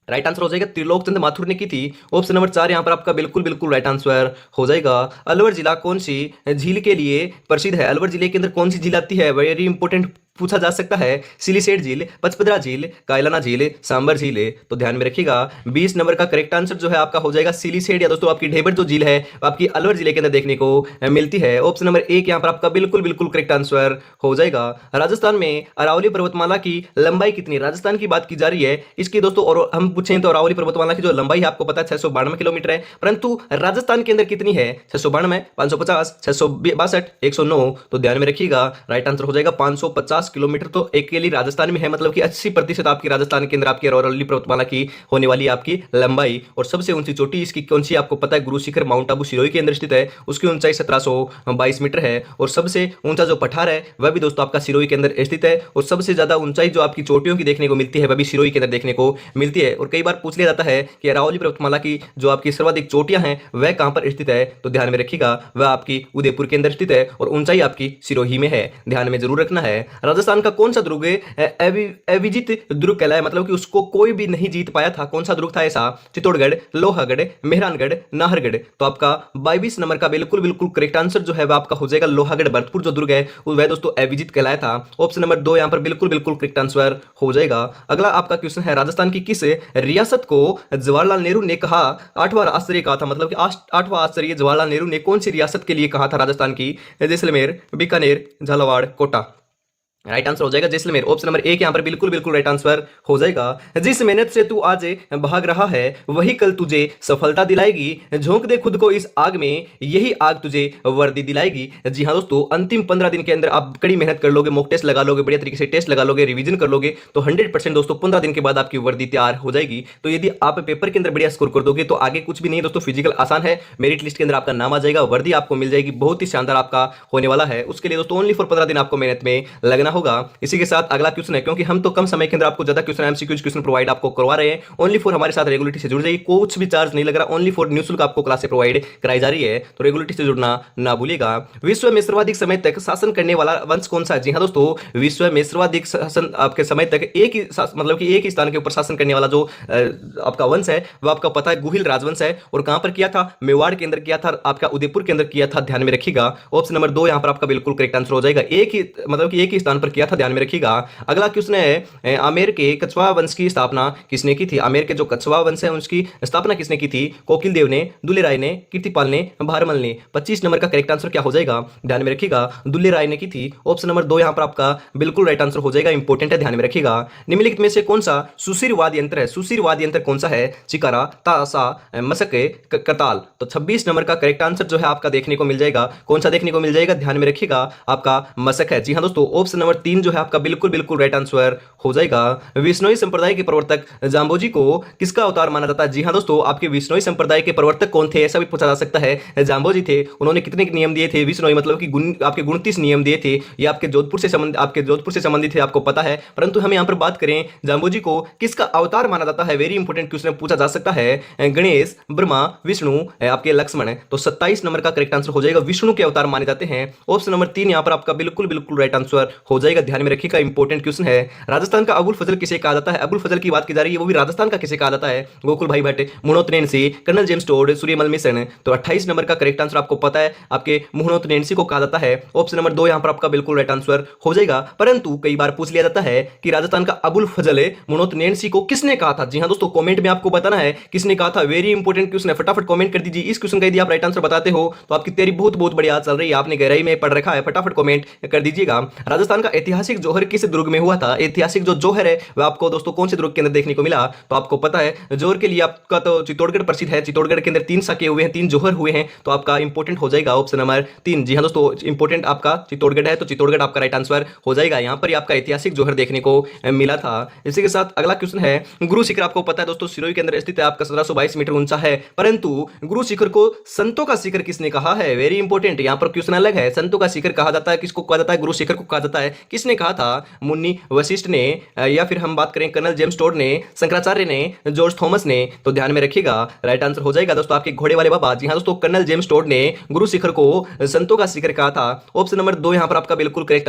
Speaker 2: राइट आंसर हो जाएगा त्रिलोक चंद माथुर ने की थी। ऑप्शन नंबर 4 यहाँ पर आपका बिल्कुल राइट आंसर हो जाएगा। अलवर जिला कौन सी झील के लिए प्रसिद्ध है? अलवर जिले के अंदर कौन सी झील आती है? वेरी इंपोर्टेंट पूछा जा सकता है। सिलीसेट झील, पचपदरा झील, कायलाना झील, सांबर झील। तो ध्यान में रखिएगा 20 नंबर का करेक्ट आंसर जो है आपका हो जाएगा सिलीसेट, या दोस्तों आपकी ढेबर जो झील है आपकी अलवर जिले के अंदर देखने को मिलती है। ऑप्शन नंबर 1 यहाँ पर आपका बिल्कुल करेक्ट आंसर हो जाएगा। राजस्थान में अरावली पर्वतमाला की लंबाई कितनी? राजस्थान की बात की जा ररही है इसकी दोस्तों, और हम पूछें तो अरावली पर्वतमाला की जो लंबाई है आपको पता है 692 किलोमीटर है, परंतु राजस्थान के अंदर कितनी है? 692, 550, 662, 109। तो ध्यान में रखिएगा राइट आंसर हो जाएगा 550 किलोमीटर। तो अकेली राजस्थान में है, मतलब कि 80% आपकी राजस्थान के अंदर आपकी अरावली पर्वतमाला की होने वाली आपकी लंबाई। और सबसे ऊंची चोटी इसकी कौन सी आपको पता है? गुरु शिखर माउंट आबू सिरोही के अंदर स्थित है, उसकी ऊंचाई 1722 मीटर है। और सबसे ऊंचा जो पठार है वह भी दोस्तों आपका सिरोही के अंदर स्थित है। और सबसे ज्यादा ऊंचाई जो आपकी चोटियों की देखने को मिलती है वह भी सिरोही के अंदर देखने को मिलती है। और कई बार पूछ लिया जाता है कि अरावली पर्वतमाला की जो आपकी सर्वाधिक चोटियां हैं वह कहां पर स्थित है? तो ध्यान में रखिएगा वह आपकी उदयपुर के अंदर स्थित है, और ऊंचाई आपकी सिरोही में है, ध्यान में जरूर रखना है। राजस्थान का कौन सा दुर्ग अविजित दुर्ग कहलाया, मतलब कि उसको कोई भी नहीं जीत पाया था। कौन सा दुर्ग था ऐसा? चित्तौड़गढ़, लोहागढ़, मेहरानगढ़, नाहरगढ़। तो आपका 22 नंबर का बिल्कुल बिल्कुल करेक्ट आंसर जो है वो आपका हो जाएगा लोहागढ़। भरतपुर जो दुर्ग है वह दोस्तों अविजित कहलाया था। ऑप्शन नंबर 2 यहां पर बिल्कुल बिल्कुल करेक्ट आंसर हो जाएगा। अगला आपका क्वेश्चन है, राजस्थान की किस रियासत को जवाहरलाल नेहरू ने कहा आठवां आश्चर्य कहा था, मतलब कि आठवां आश्चर्य जवाहरलाल नेहरू ने कौन सी रियासत के लिए कहा था राजस्थान की? जैसलमेर, बीकानेर, झालावाड़, कोटा। राइट आंसर हो जाएगा जैसलमेर। ऑप्शन नंबर 1 यहां पर बिल्कुल बिल्कुल राइट आंसर हो जाएगा। जिस मेहनत से तू आज भाग रहा है वही कल तुझे सफलता दिलाएगी। झोंक दे खुद को इस आग में, यही आग तुझे वर्दी दिलाएगी। जी हां दोस्तों, अंतिम 15 दिन के अंदर आप कड़ी मेहनत कर लोगे, मॉक टेस्ट लगा लोगे, बढ़िया तरीके से टेस्ट लगा लोगे, रिवीजन कर लोगे, तो 100% दोस्तों 15 दिन के बाद आपकी वर्दी तैयार हो जाएगी। तो यदि आप पेपर के अंदर बढ़िया स्कोर कर दोगे तो आगे कुछ भी नहीं दोस्तों, फिजिकल आसान है, मेरिट लिस्ट के अंदर आपका नाम आ जाएगा, वर्दी आपको मिल जाएगी, बहुत ही शानदार आपका होने वाला है। उसके लिए दोस्तों ओनली फॉर 15 दिन आपको मेहनत में लगना होगा। इसी के साथ अगला क्वेश्चन है, क्योंकि हम तो कम समय के अंदर आपको ज्यादा क्वेश्चन एमसीक्यूज क्वेश्चन प्रोवाइड आपको करवा रहे हैं, ओनली फॉर हमारे साथ रेगुलरिटी से जुड़ जाइए, कुछ भी चार्ज नहीं लग रहा, ओनली फॉर निःशुल्क आपको क्लासें प्रोवाइड कराई जा रही है, तो रेगुलरिटी से जुड़ना ना भूलिएगा। विश्व में सर्वाधिक समय तक शासन करने वाला वंश कौन सा है? जी हां दोस्तों, विश्व में सर्वाधिक शासन आपके समय तक एक ही मतलब कि एक ही स्थान के ऊपर शासन करने वाला जो आपका वंश है वो आपका पता है गुहिल राजवंश है। और कहां पर किया था? मेवाड़ के अंदर किया था, आपका उदयपुर के अंदर किया था, ध्यान में रखिएगा। ऑप्शन नंबर 2 यहां पर आपका बिल्कुल करेक्ट आंसर हो जाएगा, एक ही मतलब कि एक ही स्थान पर किया था, ध्यान में रखिएगा। अगला क्वेश्चन है, आमेर के कछवा वंश की स्थापना किसने की थी? आमेर के जो कछवा वंश है उसकी स्थापना किसने की थी? कोकिल देव ने, दुल्ले राय ने, कीर्तिपाल ने, भारमल ने। 25 नंबर का करेक्ट आंसर क्या हो जाएगा? ध्यान में रखिएगा, दुल्ले राय ने की थी। ऑप्शन नंबर 2 यहां पर आपका बिल्कुल राइट आंसर हो जाएगा, इंपॉर्टेंट है, ध्यान में रखिएगा। निम्नलिखित में से कौन सा सुशिर वाद्य यंत्र है? सुशिर वाद्य यंत्र कौन सा है? चिकारा, तासा, मसक, करताल। तो 26 नंबर का करेक्ट आंसर जो है आपका देखने को मिल जाएगा, कौन सा देखने को मिल जाएगा? ध्यान में रखिएगा, आपका मसक है। जी हां दोस्तों, ऑप्शन नंबर 3 जो है आपका बिल्कुल बिल्कुल राइट आंसर हो जाएगा। विश्नोई संप्रदाय के प्रवर्तक जाम्बोजी को किसका अवतार माना जाता है? जी हां दोस्तों, आपके विश्नोई संप्रदाय के प्रवर्तक कौन थे ऐसा भी पूछा जा सकता है। जाम्बोजी थे, उन्होंने कितने नियम दिए थे? विश्नोई मतलब कि आपके 29 नियम दिए थे। ये आपके जोधपुर से संबंधित थे, आपको पता है। परंतु हम यहां पर बात करें जाम्बोजी को किसका अवतार माना जाता है, वेरी इंपॉर्टेंट क्वेश्चन पूछा जा सकता है। गणेश, ब्रह्मा, विष्णु, आपके लक्ष्मण। तो 27 नंबर का करेक्ट आंसर हो जाएगा, विष्णु के अवतार माने जाते हैं। ऑप्शन नंबर 3 यहां पर आपका बिल्कुल बिल्कुल राइट आंसर हो जाएगा, ध्यान में रखिएगा, इंपॉर्टेंट क्वेश्चन है। राजस्थान का अबुल फजल किसे कहा जाता है? अबुल फजल की बात की जा रही है, वो भी राजस्थान का किसे कहा जाता है? Gokul Bhai Bhatt, Muhammad Nainsi, colonel James Tod, Suryamal Mishran. तो 28 नंबर का करेक्ट आंसर आपको पता है, आपके मुहम्मद नैन्सी को कहा जाता है। ऑप्शन नंबर 2 यहां पर आपका बिल्कुल राइट आंसर हो जाएगा। परंतु कई बार पूछ लिया जाता है कि राजस्थान का अबुल फजल मुहम्मद नैन्सी को किसने कहा था? जी हां दोस्तों, कमेंट में आपको बताना है किसने कहा था, वेरी इंपॉर्टेंट क्वेश्चन है, फटाफट कमेंट कर दीजिए। इस क्वेश्चन का यदि आप राइट आंसर बताते हो तो आपकी तैयारी बहुत बहुत बढ़िया चल रही है, आपने गहराई में पढ़ रखा है, फटाफट कमेंट कर दीजिएगा। राजस्थान का ऐतिहासिक जौहर किस दुर्ग में हुआ था? ऐतिहासिक जो जौहर है वह आपको दोस्तों कौन से दुर्ग के अंदर देखने को मिला? तो आपको पता है जौहर के लिए आपका तो चित्तौड़गढ़ प्रसिद्ध है, चित्तौड़गढ़ के अंदर 3 साके हुए हैं, 3 जौहर हुए हैं, तो आपका इंपॉर्टेंट हो जाएगा ऑप्शन नंबर 3। जी हां दोस्तों, इंपॉर्टेंट आपका चित्तौड़गढ़ है, तो चित्तौड़गढ़ आपका राइट आंसर हो जाएगा। यहां पर आपका ऐतिहासिक जौहर देखने को मिला था। इसी के साथ अगला क्वेश्चन है, गुरु शिखर आपको पता है दोस्तों सिरोही के अंदर स्थित है, आपका 1722 मीटर ऊंचा है, परंतु गुरु शिखर को संतों का शिखर किसने कहा है? वेरी इंपॉर्टेंट, यहां पर क्वेश्चन अलग है। संतों का शिखर कहा जाता है, किसको कहा जाता है? गुरु शिखर को कहा जाता है। किसने कहा था? मुन्नी वशिष्ठ ने, या फिर हम बात करें कर्नल जेम्स टोड ने, शंकराचार्य ने, जॉर्ज थॉमस ने। तो ध्यान में रखिएगा, राइट आंसर हो जाएगा दोस्तों आपके घोड़े वाले बाबा। जी हां दोस्तों, कर्नल जेम्स टोड ने गुरु शिखर को संतों का शिखर कहा था। ऑप्शन नंबर 2 यहां पर आपका बिल्कुल करेक्ट